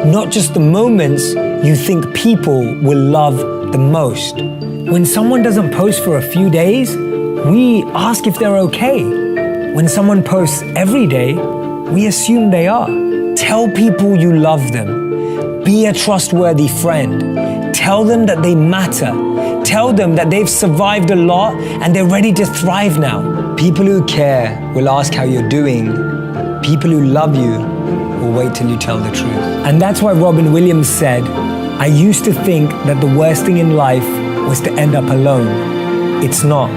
[SPEAKER 1] not just the moments you think people will love the most. When someone doesn't post for a few days, we ask if they're okay. When someone posts every day, we assume they are. Tell people you love them. Be a trustworthy friend. Tell them that they matter. Tell them that they've survived a lot and they're ready to thrive now. People who care will ask how you're doing. People who love you will wait till you tell the truth. And that's why Robin Williams said, I used to think that the worst thing in life was to end up alone. It's not.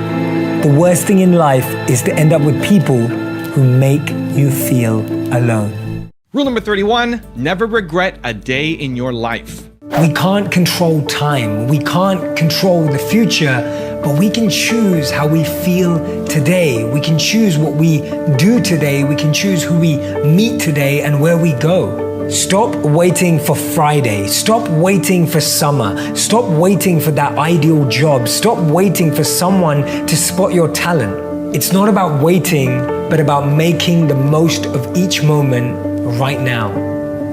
[SPEAKER 1] The worst thing in life is to end up with people who make you feel alone.
[SPEAKER 2] Rule number 31, never regret a day in your life.
[SPEAKER 1] We can't control time. We can't control the future, but we can choose how we feel today. We can choose what we do today. We can choose who we meet today and where we go. Stop waiting for Friday. Stop waiting for summer. Stop waiting for that ideal job. Stop waiting for someone to spot your talent. It's not about waiting, but about making the most of each moment right now.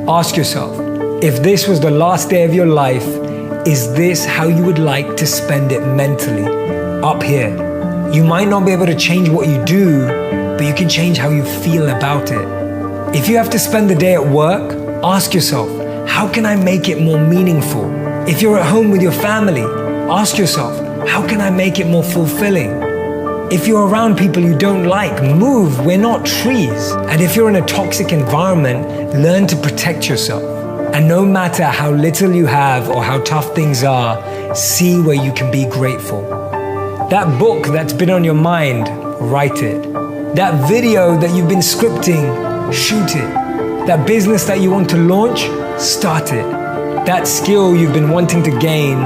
[SPEAKER 1] Ask yourself, if this was the last day of your life, is this how you would like to spend it mentally? Up here. You might not be able to change what you do, but you can change how you feel about it. If you have to spend the day at work, ask yourself, how can I make it more meaningful? If you're at home with your family, ask yourself, how can I make it more fulfilling? If you're around people you don't like, move. We're not trees. And if you're in a toxic environment, learn to protect yourself. And no matter how little you have or how tough things are, see where you can be grateful. That book that's been on your mind, write it. That video that you've been scripting, shoot it. That business that you want to launch, start it. That skill you've been wanting to gain,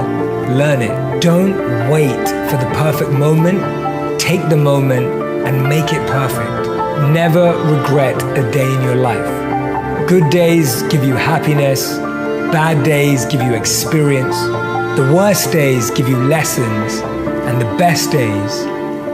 [SPEAKER 1] learn it. Don't wait for the perfect moment. Take the moment and make it perfect. Never regret a day in your life. Good days give you happiness. Bad days give you experience. The worst days give you lessons. And the best days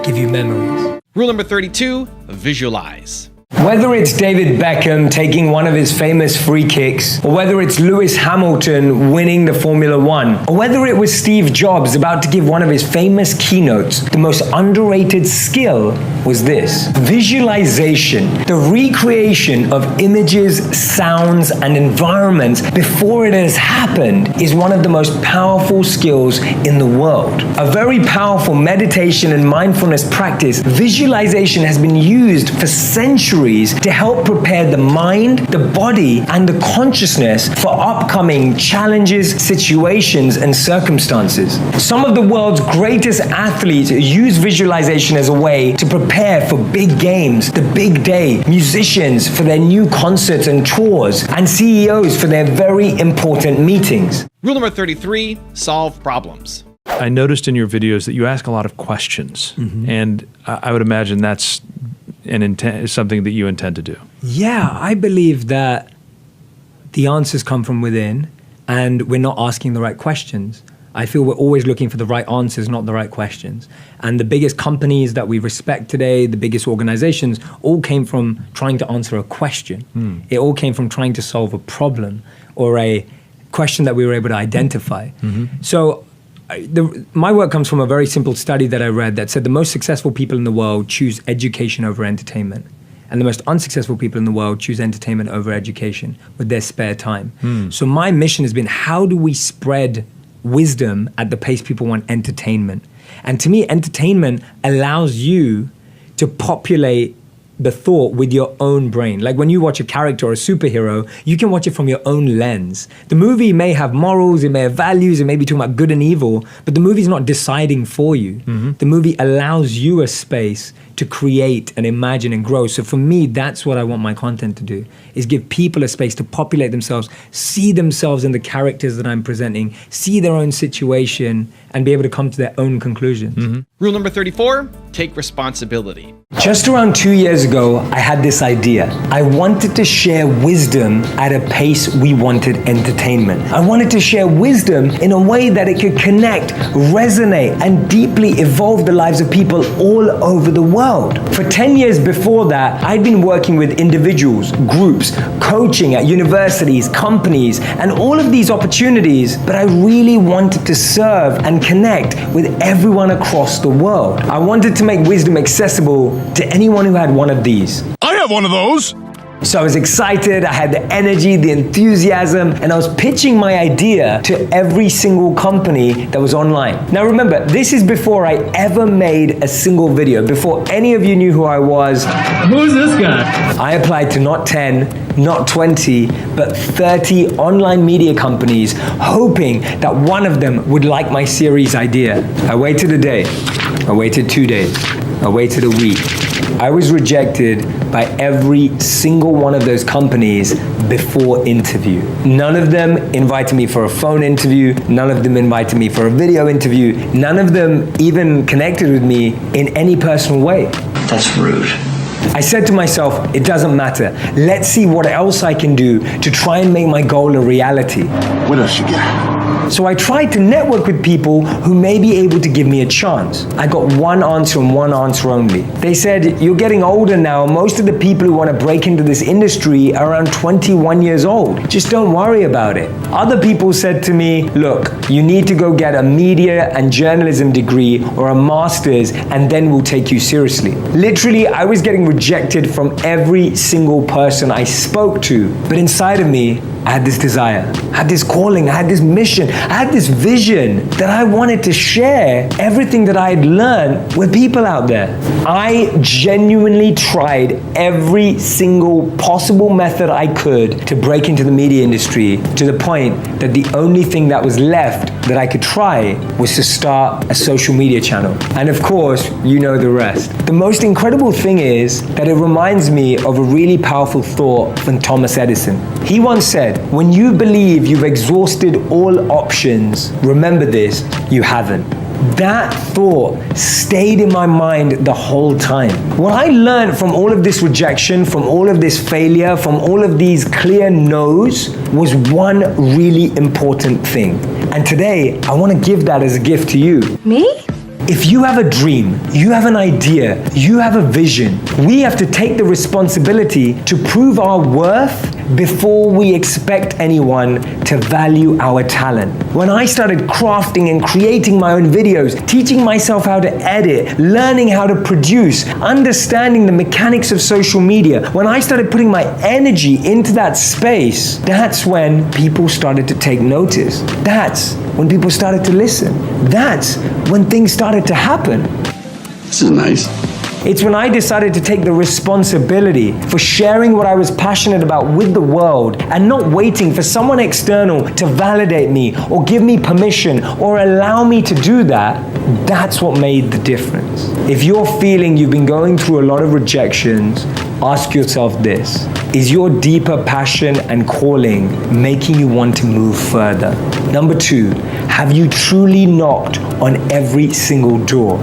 [SPEAKER 1] give you memories.
[SPEAKER 2] Rule number 32, visualize.
[SPEAKER 1] Whether it's David Beckham taking one of his famous free kicks, or whether it's Lewis Hamilton winning the Formula One, or whether it was Steve Jobs about to give one of his famous keynotes, the most underrated skill was this: visualization, the recreation of images, sounds, and environments before it has happened is one of the most powerful skills in the world. A very powerful meditation and mindfulness practice, visualization has been used for centuries to help prepare the mind, the body, and the consciousness for upcoming challenges, situations, and circumstances. Some of the world's greatest athletes use visualization as a way to prepare for big games, the big day, musicians for their new concerts and tours, and CEOs for their very important meetings.
[SPEAKER 2] Rule number 33, solve problems.
[SPEAKER 8] I noticed in your videos that you ask a lot of questions, and I would imagine that's something that you intend to do.
[SPEAKER 1] Yeah, I believe that the answers come from within and we're not asking the right questions. I feel we're always looking for the right answers, not the right questions. And the biggest companies that we respect today, the biggest organizations, all came from trying to answer a question. It all came from trying to solve a problem or a question that we were able to identify. So my work comes from a very simple study that I read that said the most successful people in the world choose education over entertainment. And the most unsuccessful people in the world choose entertainment over education with their spare time. So my mission has been, how do we spread wisdom at the pace people want entertainment? And to me, entertainment allows you to populate the thought with your own brain. Like when you watch a character or a superhero, you can watch it from your own lens. The movie may have morals, it may have values, it may be talking about good and evil, but the movie's not deciding for you. The movie allows you a space to create and imagine and grow. So for me, that's what I want my content to do, is give people a space to populate themselves, see themselves in the characters that I'm presenting, see their own situation, and be able to come to their own conclusions.
[SPEAKER 2] Rule number 34, take responsibility.
[SPEAKER 1] Just around 2 years ago, I had this idea. I wanted to share wisdom at a pace we wanted entertainment. I wanted to share wisdom in a way that it could connect, resonate, and deeply evolve the lives of people all over the world. For 10 years before that, I'd been working with individuals, groups, coaching at universities, companies, and all of these opportunities, but I really wanted to serve and connect with everyone across the world. I wanted to make wisdom accessible to anyone who had one of these.
[SPEAKER 9] I have one of those.
[SPEAKER 1] So I was excited, I had the energy, the enthusiasm, and I was pitching my idea to every single company that was online. Now remember, this is before I ever made a single video, before any of you knew who I was.
[SPEAKER 3] Who's this guy?
[SPEAKER 1] I applied to not 10, not 20, but 30 online media companies, hoping that one of them would like my series idea. I waited a day, I waited 2 days, I waited a week. I was rejected by every single one of those companies before interview. None of them invited me for a phone interview. None of them invited me for a video interview. None of them even connected with me in any personal way.
[SPEAKER 7] That's rude.
[SPEAKER 1] I said to myself, it doesn't matter. Let's see what else I can do to try and make my goal a reality.
[SPEAKER 9] What else you got?
[SPEAKER 1] So I tried to network with people who may be able to give me a chance. I got one answer and one answer only. They said, you're getting older now. Most of the people who want to break into this industry are around 21 years old. Just don't worry about it. Other people said to me, look, you need to go get a media and journalism degree or a master's, and then we'll take you seriously. Literally, I was getting rejected from every single person I spoke to. But inside of me, I had this desire, I had this calling, I had this mission, I had this vision that I wanted to share everything that I had learned with people out there. I genuinely tried every single possible method I could to break into the media industry, to the point that the only thing that was left that I could try was to start a social media channel. And of course, you know the rest. The most incredible thing is that it reminds me of a really powerful thought from Thomas Edison. He once said, when you believe you've exhausted all options, remember this, you haven't. That thought stayed in my mind the whole time. What I learned from all of this rejection, from all of this failure, from all of these clear no's, was one really important thing. And today, I want to give that as a gift to you.
[SPEAKER 10] Me?
[SPEAKER 1] If you have a dream, you have an idea, you have a vision, we have to take the responsibility to prove our worth before we expect anyone to value our talent. When I started crafting and creating my own videos, teaching myself how to edit, learning how to produce, understanding the mechanics of social media, when I started putting my energy into that space, that's when people started to take notice. That's when people started to listen. That's when things started to happen.
[SPEAKER 9] This is nice.
[SPEAKER 1] It's when I decided to take the responsibility for sharing what I was passionate about with the world and not waiting for someone external to validate me or give me permission or allow me to do that. That's what made the difference. If you're feeling you've been going through a lot of rejections, ask yourself this: is your deeper passion and calling making you want to move further? Number 2, have you truly knocked on every single door?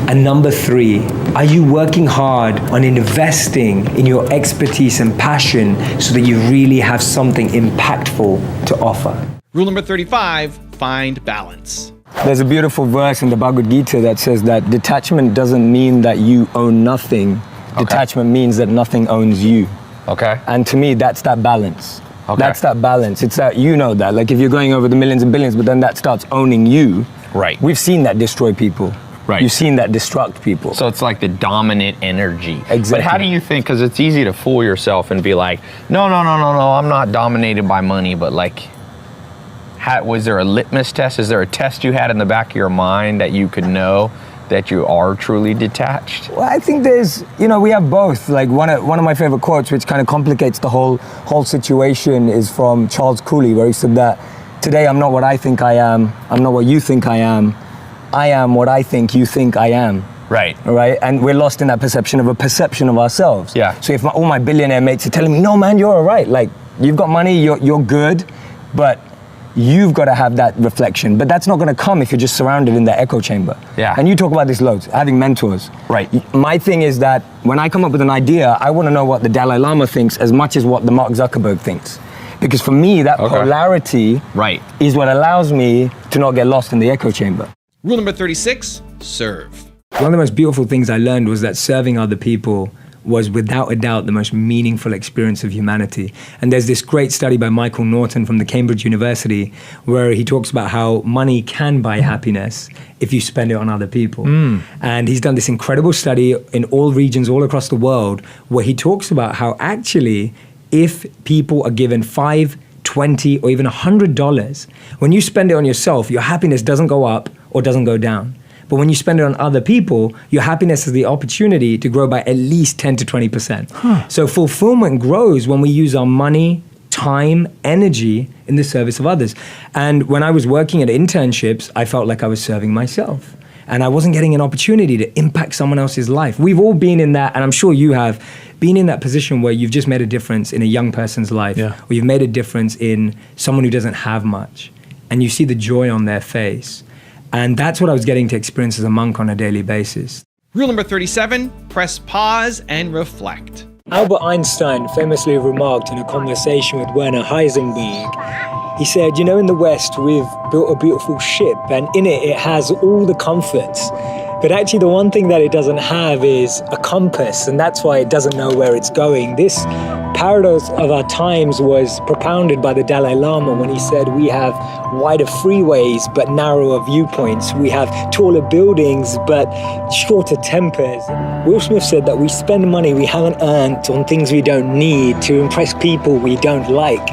[SPEAKER 1] And number 3, are you working hard on investing in your expertise and passion so that you really have something impactful to offer?
[SPEAKER 2] Rule number 35, find balance.
[SPEAKER 1] There's a beautiful verse in the Bhagavad Gita that says that detachment doesn't mean that you own nothing. Detachment means that nothing owns you.
[SPEAKER 10] Okay.
[SPEAKER 1] And to me, that's that balance.
[SPEAKER 10] Okay.
[SPEAKER 1] That's that balance. It's that, you know that. Like if you're going over the millions and billions, but then that starts owning you.
[SPEAKER 10] Right.
[SPEAKER 1] We've seen that destroy people.
[SPEAKER 10] Right.
[SPEAKER 1] You've seen that destruct people.
[SPEAKER 10] So it's like the dominant energy.
[SPEAKER 1] Exactly.
[SPEAKER 10] But how do you think, because it's easy to fool yourself and be like, no, I'm not dominated by money, but like, was there a litmus test? Is there a test you had in the back of your mind that you could know that you are truly detached?
[SPEAKER 1] Well, I think there's, we have both. Like one of my favorite quotes, which kind of complicates the whole situation, is from Charles Cooley, where he said that, today I'm not what I think I am, I'm not what you think I am what I think you think I am.
[SPEAKER 10] Right.
[SPEAKER 1] Right? And we're lost in that perception of ourselves.
[SPEAKER 10] Yeah.
[SPEAKER 1] So if all my billionaire mates are telling me, no man, you're all right, like you've got money, you're good, but you've got to have that reflection. But that's not going to come if you're just surrounded in that echo chamber.
[SPEAKER 10] Yeah.
[SPEAKER 1] And you talk about this loads, having mentors.
[SPEAKER 10] Right.
[SPEAKER 1] My thing is that when I come up with an idea, I want to know what the Dalai Lama thinks as much as what the Mark Zuckerberg thinks. Because for me, that polarity is what allows me to not get lost in the echo chamber.
[SPEAKER 2] Rule number 36, serve.
[SPEAKER 1] One of the most beautiful things I learned was that serving other people was without a doubt the most meaningful experience of humanity. And there's this great study by Michael Norton from the Cambridge University where he talks about how money can buy happiness if you spend it on other people. And he's done this incredible study in all regions all across the world where he talks about how actually if people are given $5, $20, or even $100, when you spend it on yourself, your happiness doesn't go up or doesn't go down. But when you spend it on other people, your happiness has the opportunity to grow by at least 10 to 20%. So fulfillment grows when we use our money, time, energy in the service of others. And when I was working at internships, I felt like I was serving myself. And I wasn't getting an opportunity to impact someone else's life. We've all been in that, and I'm sure you have, been in that position where you've just made a difference in a young person's life, or you've made a difference in someone who doesn't have much, and you see the joy on their face. And that's what I was getting to experience as a monk on a daily basis.
[SPEAKER 2] Rule number 37, press pause and reflect.
[SPEAKER 1] Albert Einstein famously remarked in a conversation with Werner Heisenberg, he said, in the West, we've built a beautiful ship, and in it has all the comforts. But actually the one thing that it doesn't have is a compass, and that's why it doesn't know where it's going. This paradox of our times was propounded by the Dalai Lama when he said we have wider freeways but narrower viewpoints. We have taller buildings but shorter tempers. Will Smith said that we spend money we haven't earned on things we don't need to impress people we don't like.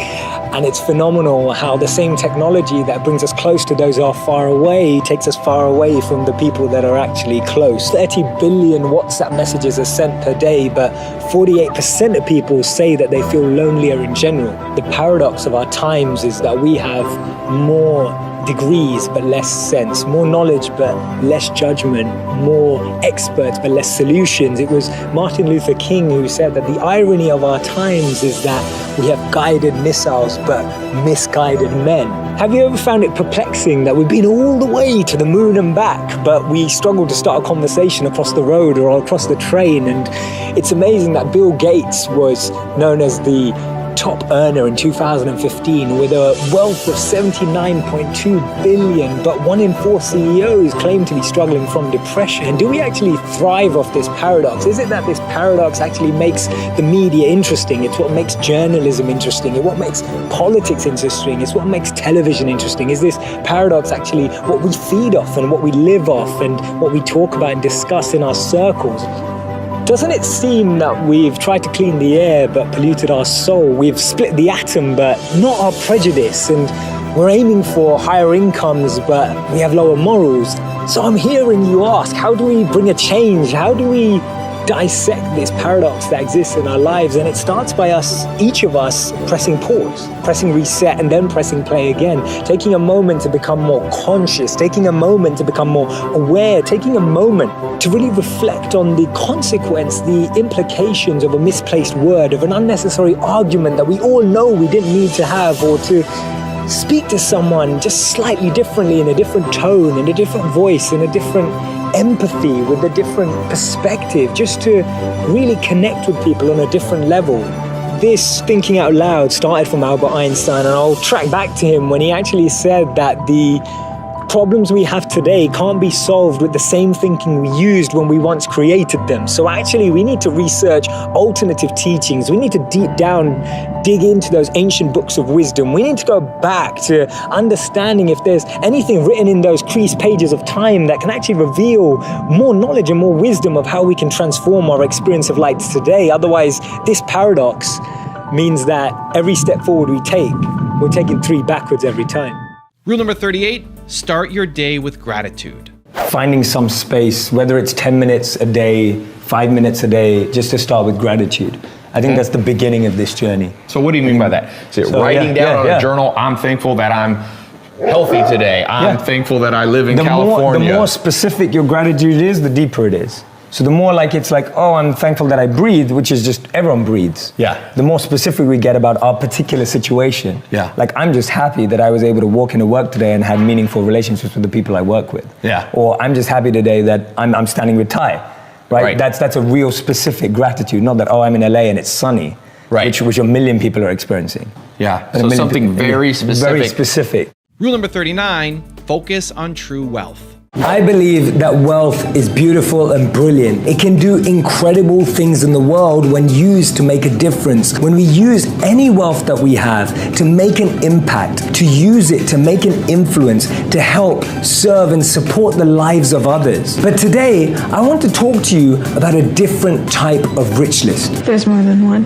[SPEAKER 1] And it's phenomenal how the same technology that brings us close to those who are far away takes us far away from the people that are actually close. 30 billion WhatsApp messages are sent per day, but 48% of people say that they feel lonelier in general. The paradox of our times is that we have more degrees but less sense, more knowledge but less judgment, more experts but less solutions. It was Martin Luther King who said that the irony of our times is that we have guided missiles but misguided men. Have you ever found it perplexing that we've been all the way to the moon and back, but we struggle to start a conversation across the road or across the train? And it's amazing that Bill Gates was known as the top earner in 2015 with a wealth of 79.2 billion, but 1 in 4 CEOs claim to be struggling from depression. Do we actually thrive off this paradox? Is it that this paradox actually makes the media interesting? It's what makes journalism interesting. It's what makes politics interesting. It's what makes television interesting. Is this paradox actually what we feed off and what we live off and what we talk about and discuss in our circles? Doesn't it seem that we've tried to clean the air but polluted our soul? We've split the atom but not our prejudice, and we're aiming for higher incomes but we have lower morals. So I'm hearing you ask, how do we bring a change? How do we dissect this paradox that exists in our lives? And it starts by us, each of us, pressing pause, pressing reset, and then pressing play again, taking a moment to become more conscious, taking a moment to become more aware, taking a moment to really reflect on the consequence, the implications of a misplaced word, of an unnecessary argument that we all know we didn't need to have, or to speak to someone just slightly differently, in a different tone, in a different voice, in a different empathy, with a different perspective, just to really connect with people on a different level. This thinking out loud started from Albert Einstein, and I'll track back to him when he actually said that the problems we have today can't be solved with the same thinking we used when we once created them. So actually, we need to research alternative teachings. We need to dig into those ancient books of wisdom. We need to go back to understanding if there's anything written in those creased pages of time that can actually reveal more knowledge and more wisdom of how we can transform our experience of light today. Otherwise, this paradox means that every step forward we take, we're taking 3 backwards every time.
[SPEAKER 2] Rule number 38, start your day with gratitude.
[SPEAKER 1] Finding some space, whether it's 10 minutes a day, 5 minutes a day, just to start with gratitude. I think that's the beginning of this journey.
[SPEAKER 10] So what do you mean by that? Is it writing down on a journal, I'm thankful that I'm healthy today. I'm thankful that I live in California.
[SPEAKER 1] The more specific your gratitude is, the deeper it is. So the more it's like, oh, I'm thankful that I breathe, which is just everyone breathes.
[SPEAKER 10] Yeah.
[SPEAKER 1] The more specific we get about our particular situation.
[SPEAKER 10] Yeah.
[SPEAKER 1] Like, I'm just happy that I was able to walk into work today and have meaningful relationships with the people I work with.
[SPEAKER 10] Yeah.
[SPEAKER 1] Or I'm just happy today that I'm standing with Ty. Right? That's a real specific gratitude, not that, oh, I'm in LA and it's sunny.
[SPEAKER 10] Right.
[SPEAKER 1] Which a million people are experiencing.
[SPEAKER 10] Yeah. So something very specific.
[SPEAKER 1] Very specific.
[SPEAKER 2] Rule number 39, focus on true wealth.
[SPEAKER 1] I believe that wealth is beautiful and brilliant. It can do incredible things in the world when used to make a difference. When we use any wealth that we have to make an impact, to use it to make an influence, to help, serve, and support the lives of others. But today, I want to talk to you about a different type of rich list.
[SPEAKER 11] There's more than one.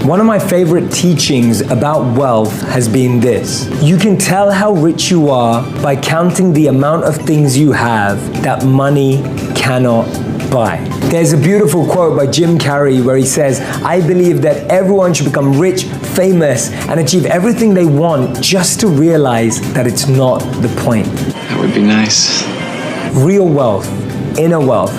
[SPEAKER 1] One of my favorite teachings about wealth has been this. You can tell how rich you are by counting the amount of things you have that money cannot buy. There's a beautiful quote by Jim Carrey where he says, I believe that everyone should become rich, famous, and achieve everything they want just to realize that it's not the point.
[SPEAKER 4] That would be nice.
[SPEAKER 1] Real wealth, inner wealth,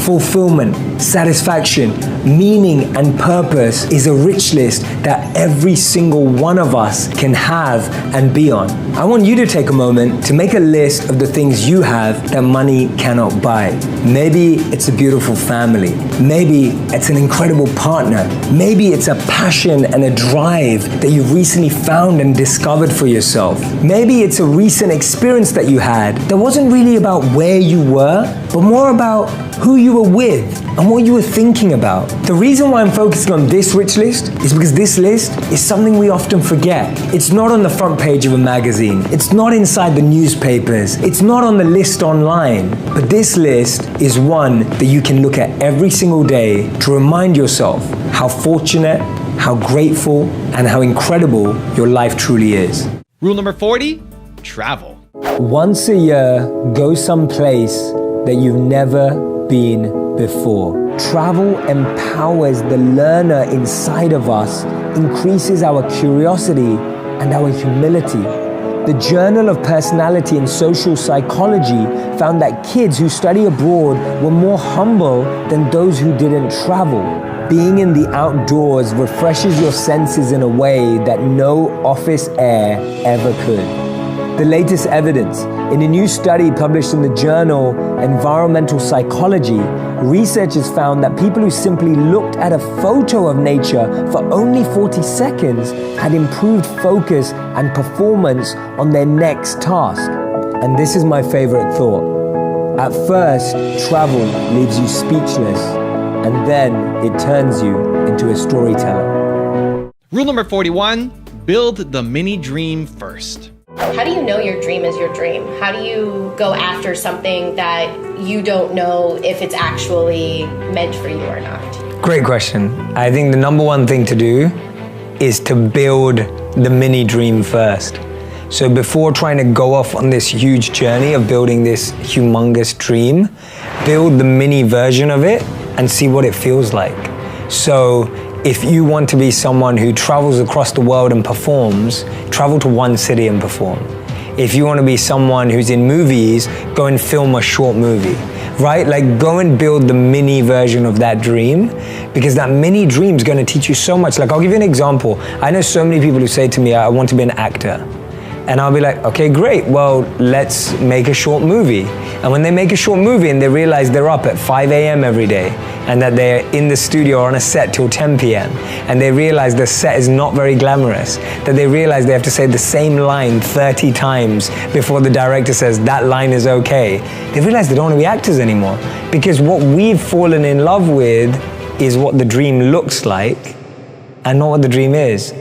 [SPEAKER 1] fulfillment, satisfaction, meaning, and purpose is a rich list that every single one of us can have and be on. I want you to take a moment to make a list of the things you have that money cannot buy. Maybe it's a beautiful family. Maybe it's an incredible partner. Maybe it's a passion and a drive that you've recently found and discovered for yourself. Maybe it's a recent experience that you had that wasn't really about where you were, but more about who you were with and what you were thinking about. The reason why I'm focusing on this rich list is because this list is something we often forget. It's not on the front page of a magazine. It's not inside the newspapers. It's not on the list online. But this list is one that you can look at every single day to remind yourself how fortunate, how grateful, and how incredible your life truly is.
[SPEAKER 2] Rule number 40, travel.
[SPEAKER 1] Once a year, go someplace that you've never been before. Travel empowers the learner inside of us, increases our curiosity and our humility. The Journal of Personality and Social Psychology found that kids who study abroad were more humble than those who didn't travel. Being in the outdoors refreshes your senses in a way that no office air ever could. The latest evidence. In a new study published in the journal Environmental Psychology, researchers found that people who simply looked at a photo of nature for only 40 seconds had improved focus and performance on their next task. And this is my favorite thought. At first, travel leaves you speechless, and then it turns you into a storyteller.
[SPEAKER 2] Rule number 41, build the mini dream first.
[SPEAKER 12] How do you know your dream is your dream? How do you go after something that you don't know if it's actually meant for you or not?
[SPEAKER 1] Great question. I think the number one thing to do is to build the mini dream first. So before trying to go off on this huge journey of building this humongous dream, build the mini version of it and see what it feels like. So if you want to be someone who travels across the world and performs, travel to one city and perform. If you want to be someone who's in movies, go and film a short movie, right? Like, go and build the mini version of that dream, because that mini dream is going to teach you so much. Like, I'll give you an example. I know so many people who say to me, I want to be an actor. And I'll be like, okay, great. Well, let's make a short movie. And when they make a short movie and they realize they're up at 5 a.m. every day, and that they're in the studio or on a set till 10 p.m. and they realize the set is not very glamorous, that they realize they have to say the same line 30 times before the director says that line is okay, they realize they don't want to be actors anymore. Because what we've fallen in love with is what the dream looks like and not what the dream is.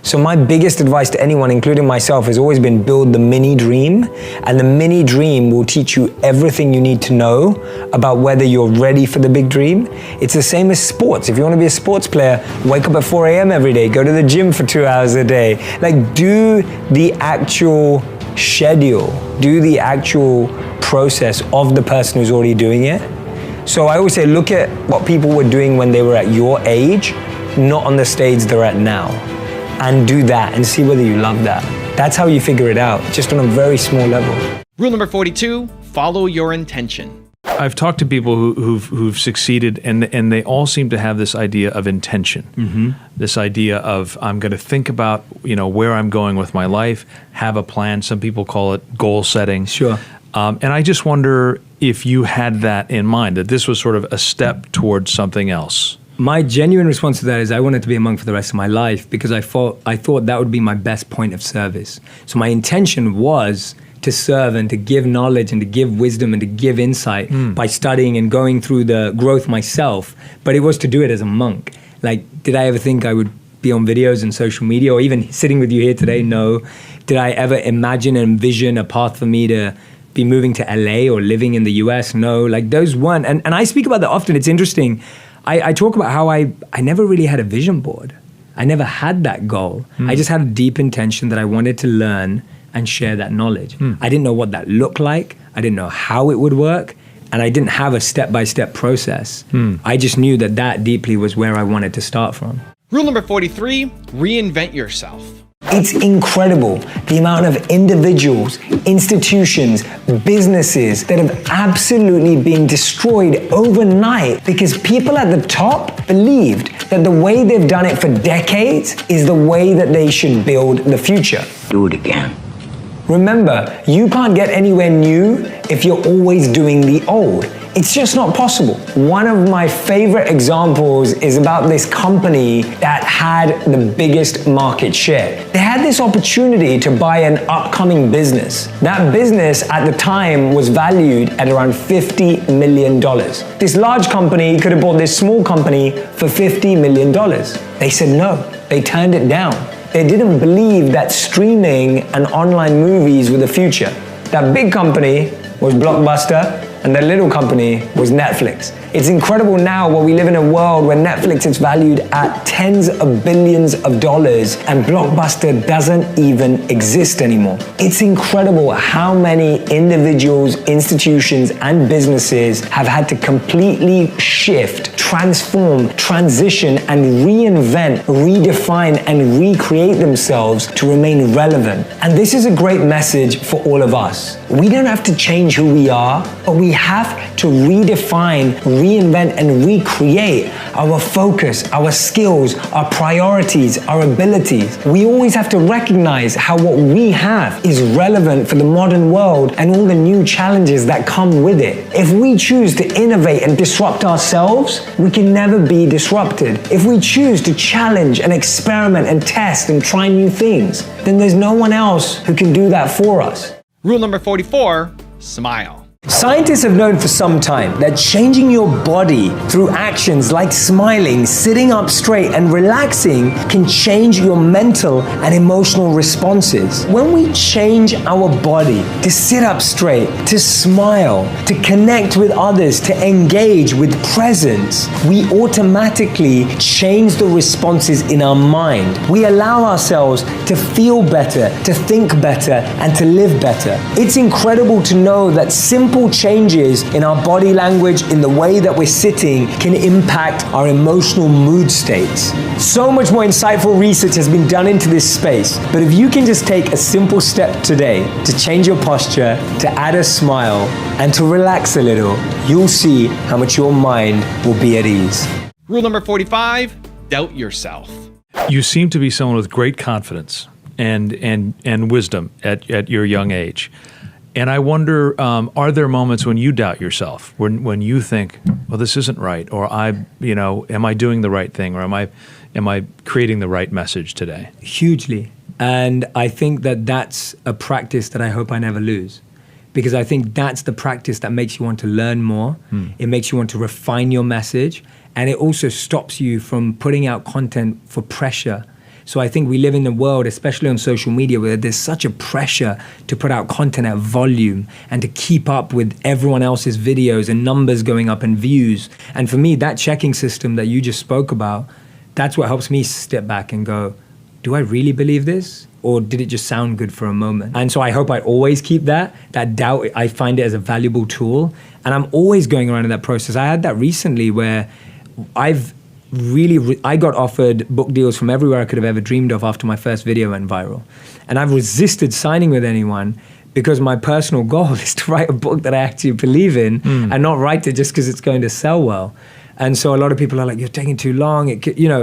[SPEAKER 1] So my biggest advice to anyone, including myself, has always been build the mini dream, and the mini dream will teach you everything you need to know about whether you're ready for the big dream. It's the same as sports. If you want to be a sports player, wake up at 4 a.m. every day, go to the gym for 2 hours a day. Like, do the actual schedule, do the actual process of the person who's already doing it. So I always say, look at what people were doing when they were at your age, not on the stage they're at now. And do that and see whether you love that. That's how you figure it out, just on a very small level.
[SPEAKER 2] Rule number 42, follow your intention.
[SPEAKER 8] I've talked to people who've succeeded, and they all seem to have this idea of intention. This idea of, I'm going to think about, where I'm going with my life, have a plan. Some people call it goal setting.
[SPEAKER 1] Sure.
[SPEAKER 8] And I just wonder if you had that in mind, that this was sort of a step towards something else.
[SPEAKER 1] My genuine response to that is I wanted to be a monk for the rest of my life because I thought that would be my best point of service. So my intention was to serve and to give knowledge and to give wisdom and to give insight by studying and going through the growth myself. But it was to do it as a monk. Like, did I ever think I would be on videos and social media or even sitting with you here today? No. Did I ever imagine and envision a path for me to be moving to LA or living in the US? No. Like, those weren't. And I speak about that often. It's interesting. I talk about how I never really had a vision board. I never had that goal. I just had a deep intention that I wanted to learn and share that knowledge. I didn't know what that looked like. I didn't know how it would work. And I didn't have a step-by-step process. I just knew that deeply was where I wanted to start from.
[SPEAKER 2] Rule number 43, reinvent yourself.
[SPEAKER 1] It's incredible the amount of individuals, institutions, businesses that have absolutely been destroyed overnight because people at the top believed that the way they've done it for decades is the way that they should build the future.
[SPEAKER 7] Do it again.
[SPEAKER 1] Remember, you can't get anywhere new if you're always doing the old. It's just not possible. One of my favorite examples is about this company that had the biggest market share. They had this opportunity to buy an upcoming business. That business at the time was valued at around $50 million. This large company could have bought this small company for $50 million. They said no. They turned it down. They didn't believe that streaming and online movies were the future. That big company was Blockbuster, and their little company was Netflix. It's incredible now where we live in a world where Netflix is valued at tens of billions of dollars and Blockbuster doesn't even exist anymore. It's incredible how many individuals, institutions, and businesses have had to completely shift, transform, transition, and reinvent, redefine, and recreate themselves to remain relevant. And this is a great message for all of us. We don't have to change who we are, but we have to redefine, reinvent, and recreate our focus, our skills, our priorities, our abilities. We always have to recognize how what we have is relevant for the modern world and all the new challenges that come with it. If we choose to innovate and disrupt ourselves, we can never be disrupted. If we choose to challenge and experiment and test and try new things, then there's no one else who can do that for us.
[SPEAKER 2] Rule number 44, smile.
[SPEAKER 1] Scientists have known for some time that changing your body through actions like smiling, sitting up straight, and relaxing can change your mental and emotional responses. When we change our body to sit up straight, to smile, to connect with others, to engage with presence, we automatically change the responses in our mind. We allow ourselves to feel better, to think better, and to live better. It's incredible to know that simple changes in our body language, in the way that we're sitting, can impact our emotional mood states. So much more insightful research has been done into this space, but if you can just take a simple step today to change your posture, to add a smile, and to relax a little, you'll see how much your mind will be at ease.
[SPEAKER 2] Rule number 45, doubt yourself.
[SPEAKER 8] You seem to be someone with great confidence and wisdom at your young age. And I wonder, are there moments when you doubt yourself, when you think, well, this isn't right, or am I doing the right thing, or am I creating the right message today?
[SPEAKER 1] Hugely. And I think that that's a practice that I hope I never lose. Because I think that's the practice that makes you want to learn more. It makes you want to refine your message. And it also stops you from putting out content for pressure. So I think we live in a world, especially on social media, where there's such a pressure to put out content at volume and to keep up with everyone else's videos and numbers going up and views. And for me, that checking system that you just spoke about, that's what helps me step back and go, do I really believe this? Or did it just sound good for a moment? And so I hope I always keep that doubt. I find it as a valuable tool. And I'm always going around in that process. I had that recently where I got offered book deals from everywhere I could have ever dreamed of after my first video went viral. And I've resisted signing with anyone because my personal goal is to write a book that I actually believe in and not write it just because it's going to sell well. And so a lot of people are like, you're taking too long,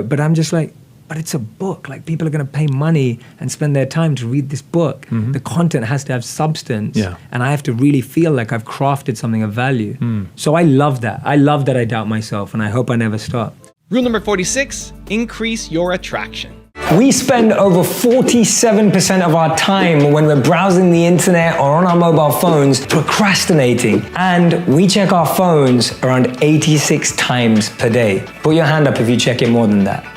[SPEAKER 1] but I'm just like, but it's a book. Like, people are going to pay money and spend their time to read this book. The content has to have substance, and I have to really feel like I've crafted something of value. So I love that. I love that I doubt myself, and I hope I never stop.
[SPEAKER 2] Rule number 46, increase your attraction.
[SPEAKER 1] We spend over 47% of our time when we're browsing the internet or on our mobile phones procrastinating. And we check our phones around 86 times per day. Put your hand up if you check it more than that.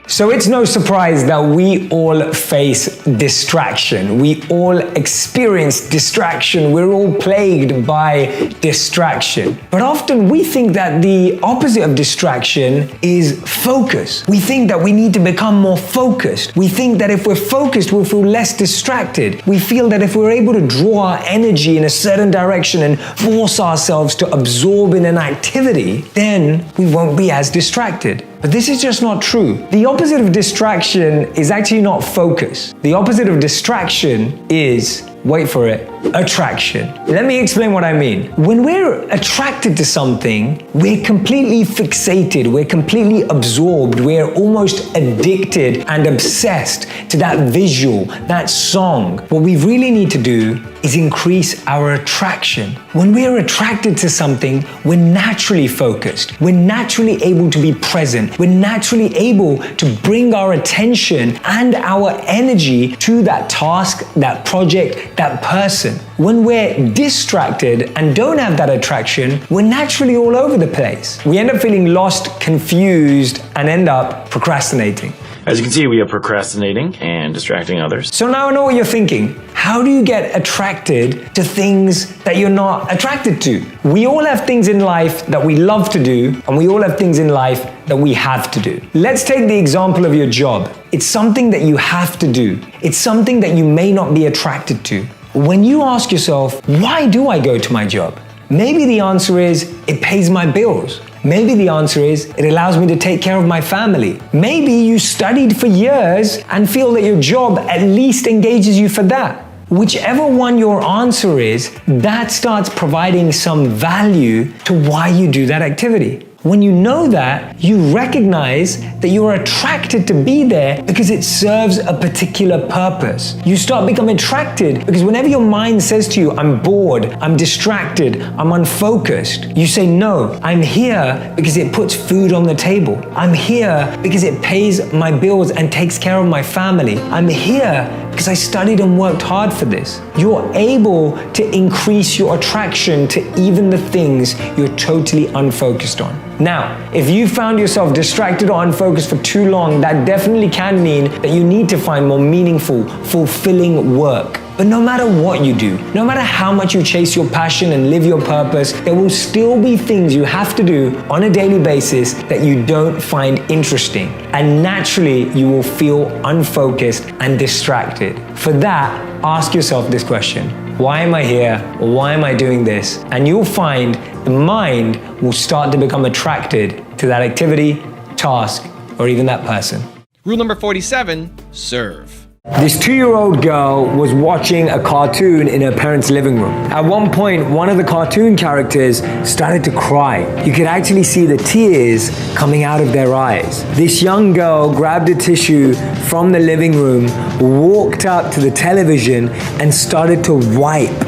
[SPEAKER 1] So it's no surprise that we all face distraction. We all experience distraction. We're all plagued by distraction. But often we think that the opposite of distraction is focus. We think that we need to become more focused. We think that if we're focused, we'll feel less distracted. We feel that if we're able to draw our energy in a certain direction and force ourselves to absorb in an activity, then we won't be as distracted. But this is just not true. The opposite of distraction is actually not focus. The opposite of distraction is, wait for it, attraction. Let me explain what I mean. When we're attracted to something, we're completely fixated, we're completely absorbed, we're almost addicted and obsessed to that visual, that song. What we really need to do is increase our attraction. When we're attracted to something, we're naturally focused. We're naturally able to be present. We're naturally able to bring our attention and our energy to that task, that project, that person. When we're distracted and don't have that attraction, we're naturally all over the place. We end up feeling lost, confused, and end up procrastinating.
[SPEAKER 11] As you can see, we are procrastinating and distracting others.
[SPEAKER 1] So now I know what you're thinking. How do you get attracted to things that you're not attracted to? We all have things in life that we love to do, and we all have things in life that we have to do. Let's take the example of your job. It's something that you have to do. It's something that you may not be attracted to. When you ask yourself, why do I go to my job? Maybe the answer is, it pays my bills. Maybe the answer is, it allows me to take care of my family. Maybe you studied for years and feel that your job at least engages you for that. Whichever one your answer is, that starts providing some value to why you do that activity. When you know that, you recognize that you're attracted to be there because it serves a particular purpose. You start becoming attracted because whenever your mind says to you, I'm bored, I'm distracted, I'm unfocused, you say, no, I'm here because it puts food on the table. I'm here because it pays my bills and takes care of my family. I'm here because I studied and worked hard for this. You're able to increase your attraction to even the things you're totally unfocused on. Now, if you found yourself distracted or unfocused for too long, that definitely can mean that you need to find more meaningful, fulfilling work. But no matter what you do, no matter how much you chase your passion and live your purpose, there will still be things you have to do on a daily basis that you don't find interesting. And naturally, you will feel unfocused and distracted. For that, ask yourself this question. Why am I here? Why am I doing this? And you'll find the mind will start to become attracted to that activity, task, or even that person.
[SPEAKER 2] Rule number 47, serve.
[SPEAKER 1] This 2-year-old girl was watching a cartoon in her parents' living room. At one point, one of the cartoon characters started to cry. You could actually see the tears coming out of their eyes. This young girl grabbed a tissue from the living room, walked up to the television, and started to wipe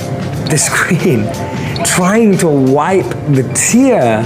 [SPEAKER 1] the screen, trying to wipe the tear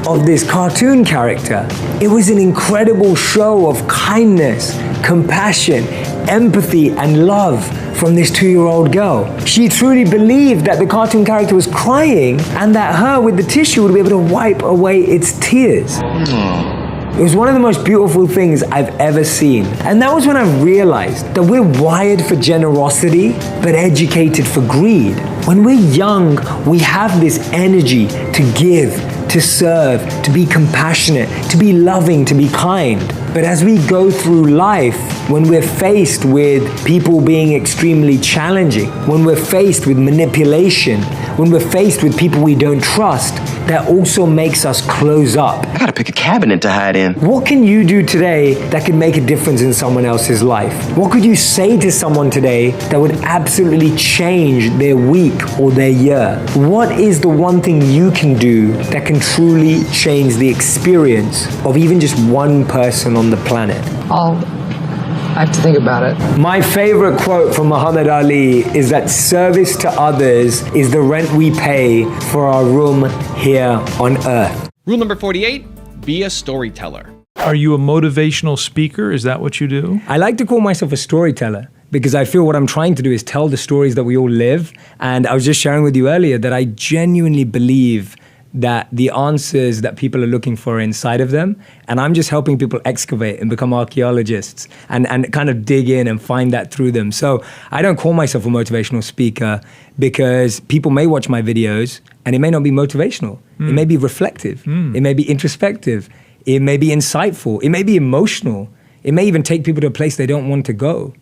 [SPEAKER 1] of this cartoon character. It was an incredible show of kindness, compassion, empathy, and love from this 2-year-old girl. She truly believed that the cartoon character was crying and that her with the tissue would be able to wipe away its tears. It was one of the most beautiful things I've ever seen. And that was when I realized that we're wired for generosity, but educated for greed. When we're young, we have this energy to give, to serve, to be compassionate, to be loving, to be kind. But as we go through life, when we're faced with people being extremely challenging, when we're faced with manipulation, when we're faced with people we don't trust, that also makes us close up.
[SPEAKER 13] I gotta pick a cabinet to hide in.
[SPEAKER 1] What can you do today that could make a difference in someone else's life? What could you say to someone today that would absolutely change their week or their year? What is the one thing you can do that can truly change the experience of even just one person on the planet?
[SPEAKER 14] I have to think about it.
[SPEAKER 1] My favorite quote from Muhammad Ali is that service to others is the rent we pay for our room here on earth.
[SPEAKER 2] Rule number 48, be a storyteller.
[SPEAKER 8] Are you a motivational speaker? Is that what you do?
[SPEAKER 1] I like to call myself a storyteller because I feel what I'm trying to do is tell the stories that we all live. And I was just sharing with you earlier that I genuinely believe that the answers that people are looking for are inside of them. And I'm just helping people excavate and become archaeologists and kind of dig in and find that through them. So I don't call myself a motivational speaker because people may watch my videos and it may not be motivational. It may be reflective. It may be introspective. It may be insightful. It may be emotional. It may even take people to a place they don't want to go.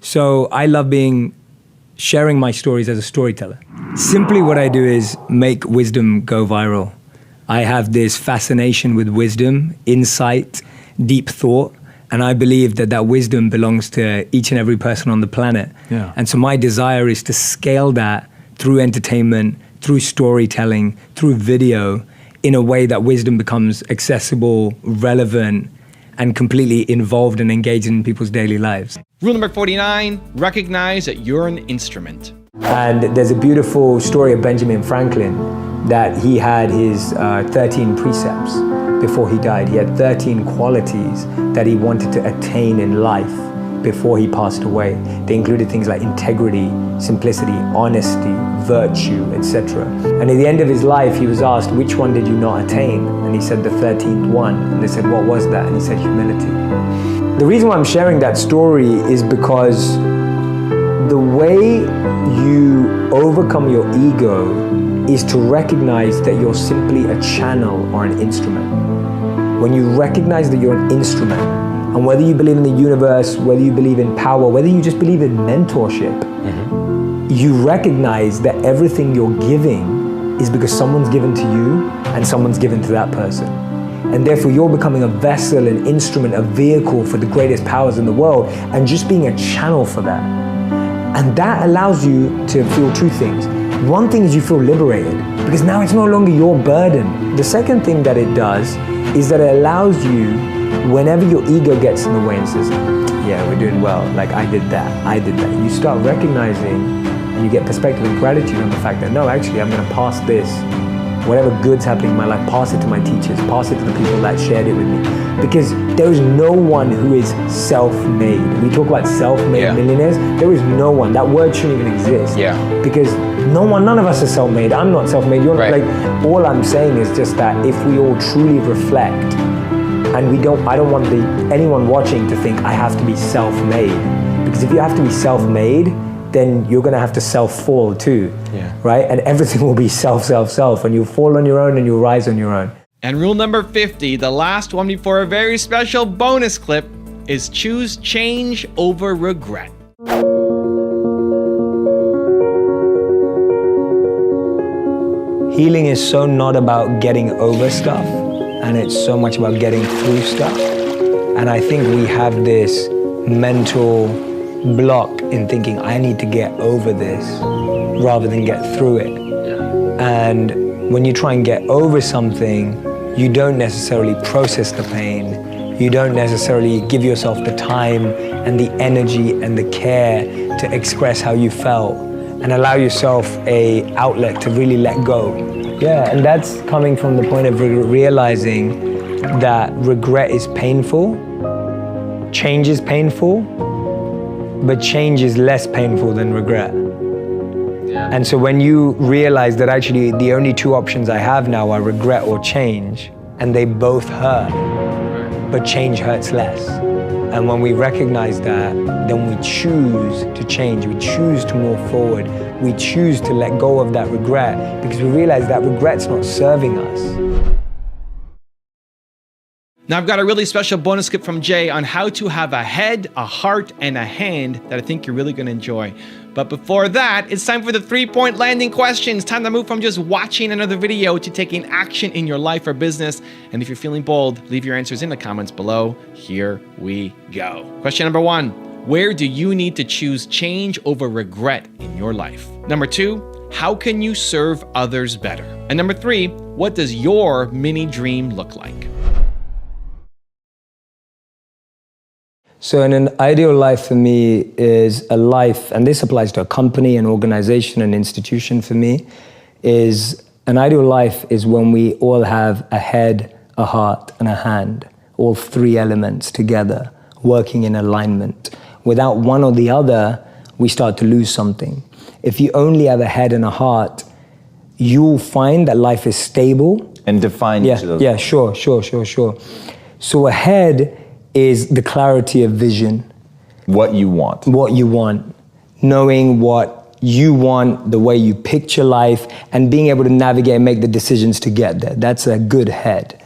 [SPEAKER 1] So I love sharing my stories as a storyteller. Simply what I do is make wisdom go viral. I have this fascination with wisdom, insight, deep thought, and I believe that that wisdom belongs to each and every person on the planet.
[SPEAKER 8] Yeah.
[SPEAKER 1] And so my desire is to scale that through entertainment, through storytelling, through video, in a way that wisdom becomes accessible, relevant, and completely involved and engaged in people's daily lives.
[SPEAKER 2] Rule number 49, recognize that you're an instrument.
[SPEAKER 1] And there's a beautiful story of Benjamin Franklin that he had his 13 precepts before he died. He had 13 qualities that he wanted to attain in life before he passed away. They included things like integrity, simplicity, honesty, virtue, etc. And at the end of his life, he was asked, which one did you not attain? And he said the 13th one. And they said, what was that? And he said, humility. The reason why I'm sharing that story is because the way you overcome your ego is to recognize that you're simply a channel or an instrument. When you recognize that you're an instrument, and whether you believe in the universe, whether you believe in power, whether you just believe in mentorship, you recognize that everything you're giving is because someone's given to you and someone's given to that person. And therefore you're becoming a vessel, an instrument, a vehicle for the greatest powers in the world, and just being a channel for that. And that allows you to feel two things. One thing is you feel liberated because now it's no longer your burden. The second thing that it does is that it allows you, whenever your ego gets in the way and says, yeah, we're doing well, like I did that, you start recognizing and you get perspective and gratitude on the fact that no, actually I'm gonna pass this, whatever good's happening in my life, pass it to my teachers, pass it to the people that shared it with me. Because there is no one who is self-made. We talk about self-made millionaires. There is no one. That word shouldn't even exist. Because none of us are self-made. I'm not self-made. You're not. Like, all I'm saying is just that if we all truly reflect, and I don't want anyone watching to think I have to be self-made. Because if you have to be self-made, then you're gonna have to self-fall too, right? And everything will be self, and you'll fall on your own and you'll rise on your own.
[SPEAKER 2] And rule number 50, the last one before a very special bonus clip, is choose change over regret.
[SPEAKER 1] Healing is so not about getting over stuff, and it's so much about getting through stuff. And I think we have this mental block in thinking I need to get over this rather than get through it. And when you try and get over something, you don't necessarily process the pain. You don't necessarily give yourself the time and the energy and the care to express how you felt and allow yourself an outlet to really let go. Yeah, and that's coming from the point of realizing that regret is painful, change is painful, but change is less painful than regret. And so when you realize that actually the only two options I have now are regret or change, and they both hurt, but change hurts less. And when we recognize that, then we choose to change, we choose to move forward, we choose to let go of that regret because we realize that regret's not serving us.
[SPEAKER 2] Now I've got a really special bonus clip from Jay on how to have a head, a heart, and a hand that I think you're really gonna enjoy. But before that, it's time for the 3-point landing questions. Time to move from just watching another video to taking action in your life or business. And if you're feeling bold, leave your answers in the comments below. Here we go. Question number 1, where do you need to choose change over regret in your life? Number 2, how can you serve others better? And number 3, what does your mini dream look like?
[SPEAKER 1] So an ideal life for me is a life, and this applies to a company, an organization, an institution for me, is an ideal life is when we all have a head, a heart, and a hand, all three elements together, working in alignment. Without one or the other, we start to lose something. If you only have a head and a heart, you'll find that life is stable.
[SPEAKER 6] And define each of those.
[SPEAKER 1] Yeah, sure. So a head is the clarity of vision.
[SPEAKER 6] What you want.
[SPEAKER 1] What you want. Knowing what you want, the way you picture life, and being able to navigate and make the decisions to get there. That's a good head.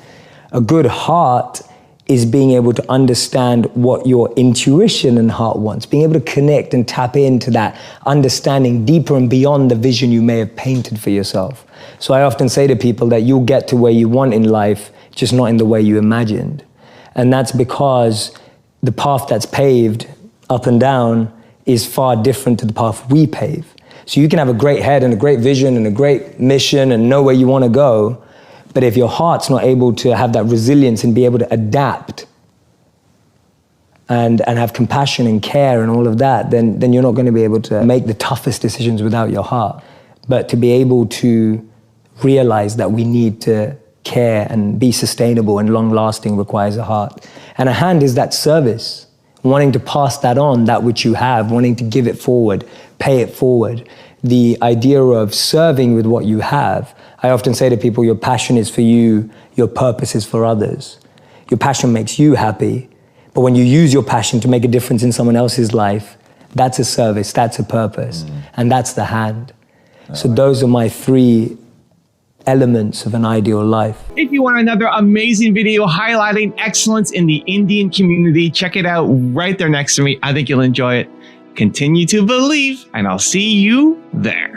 [SPEAKER 1] A good heart is being able to understand what your intuition and heart wants, being able to connect and tap into that understanding deeper and beyond the vision you may have painted for yourself. So I often say to people that you'll get to where you want in life, just not in the way you imagined. And that's because the path that's paved up and down is far different to the path we pave. So you can have a great head and a great vision and a great mission and know where you want to go, but if your heart's not able to have that resilience and be able to adapt and have compassion and care and all of that, then you're not going to be able to make the toughest decisions without your heart. But to be able to realize that we need to care and be sustainable and long-lasting requires a heart. And a hand is that service, wanting to pass that on, that which you have, wanting to give it forward, pay it forward. The idea of serving with what you have. I often say to people, your passion is for you, your purpose is for others. Your passion makes you happy, but when you use your passion to make a difference in someone else's life, that's a service, that's a purpose, and that's the hand. So those are my 3 elements of an ideal life.
[SPEAKER 2] If you want another amazing video highlighting excellence in the Indian community, check it out right there next to me. I think you'll enjoy it. Continue to believe, and I'll see you there.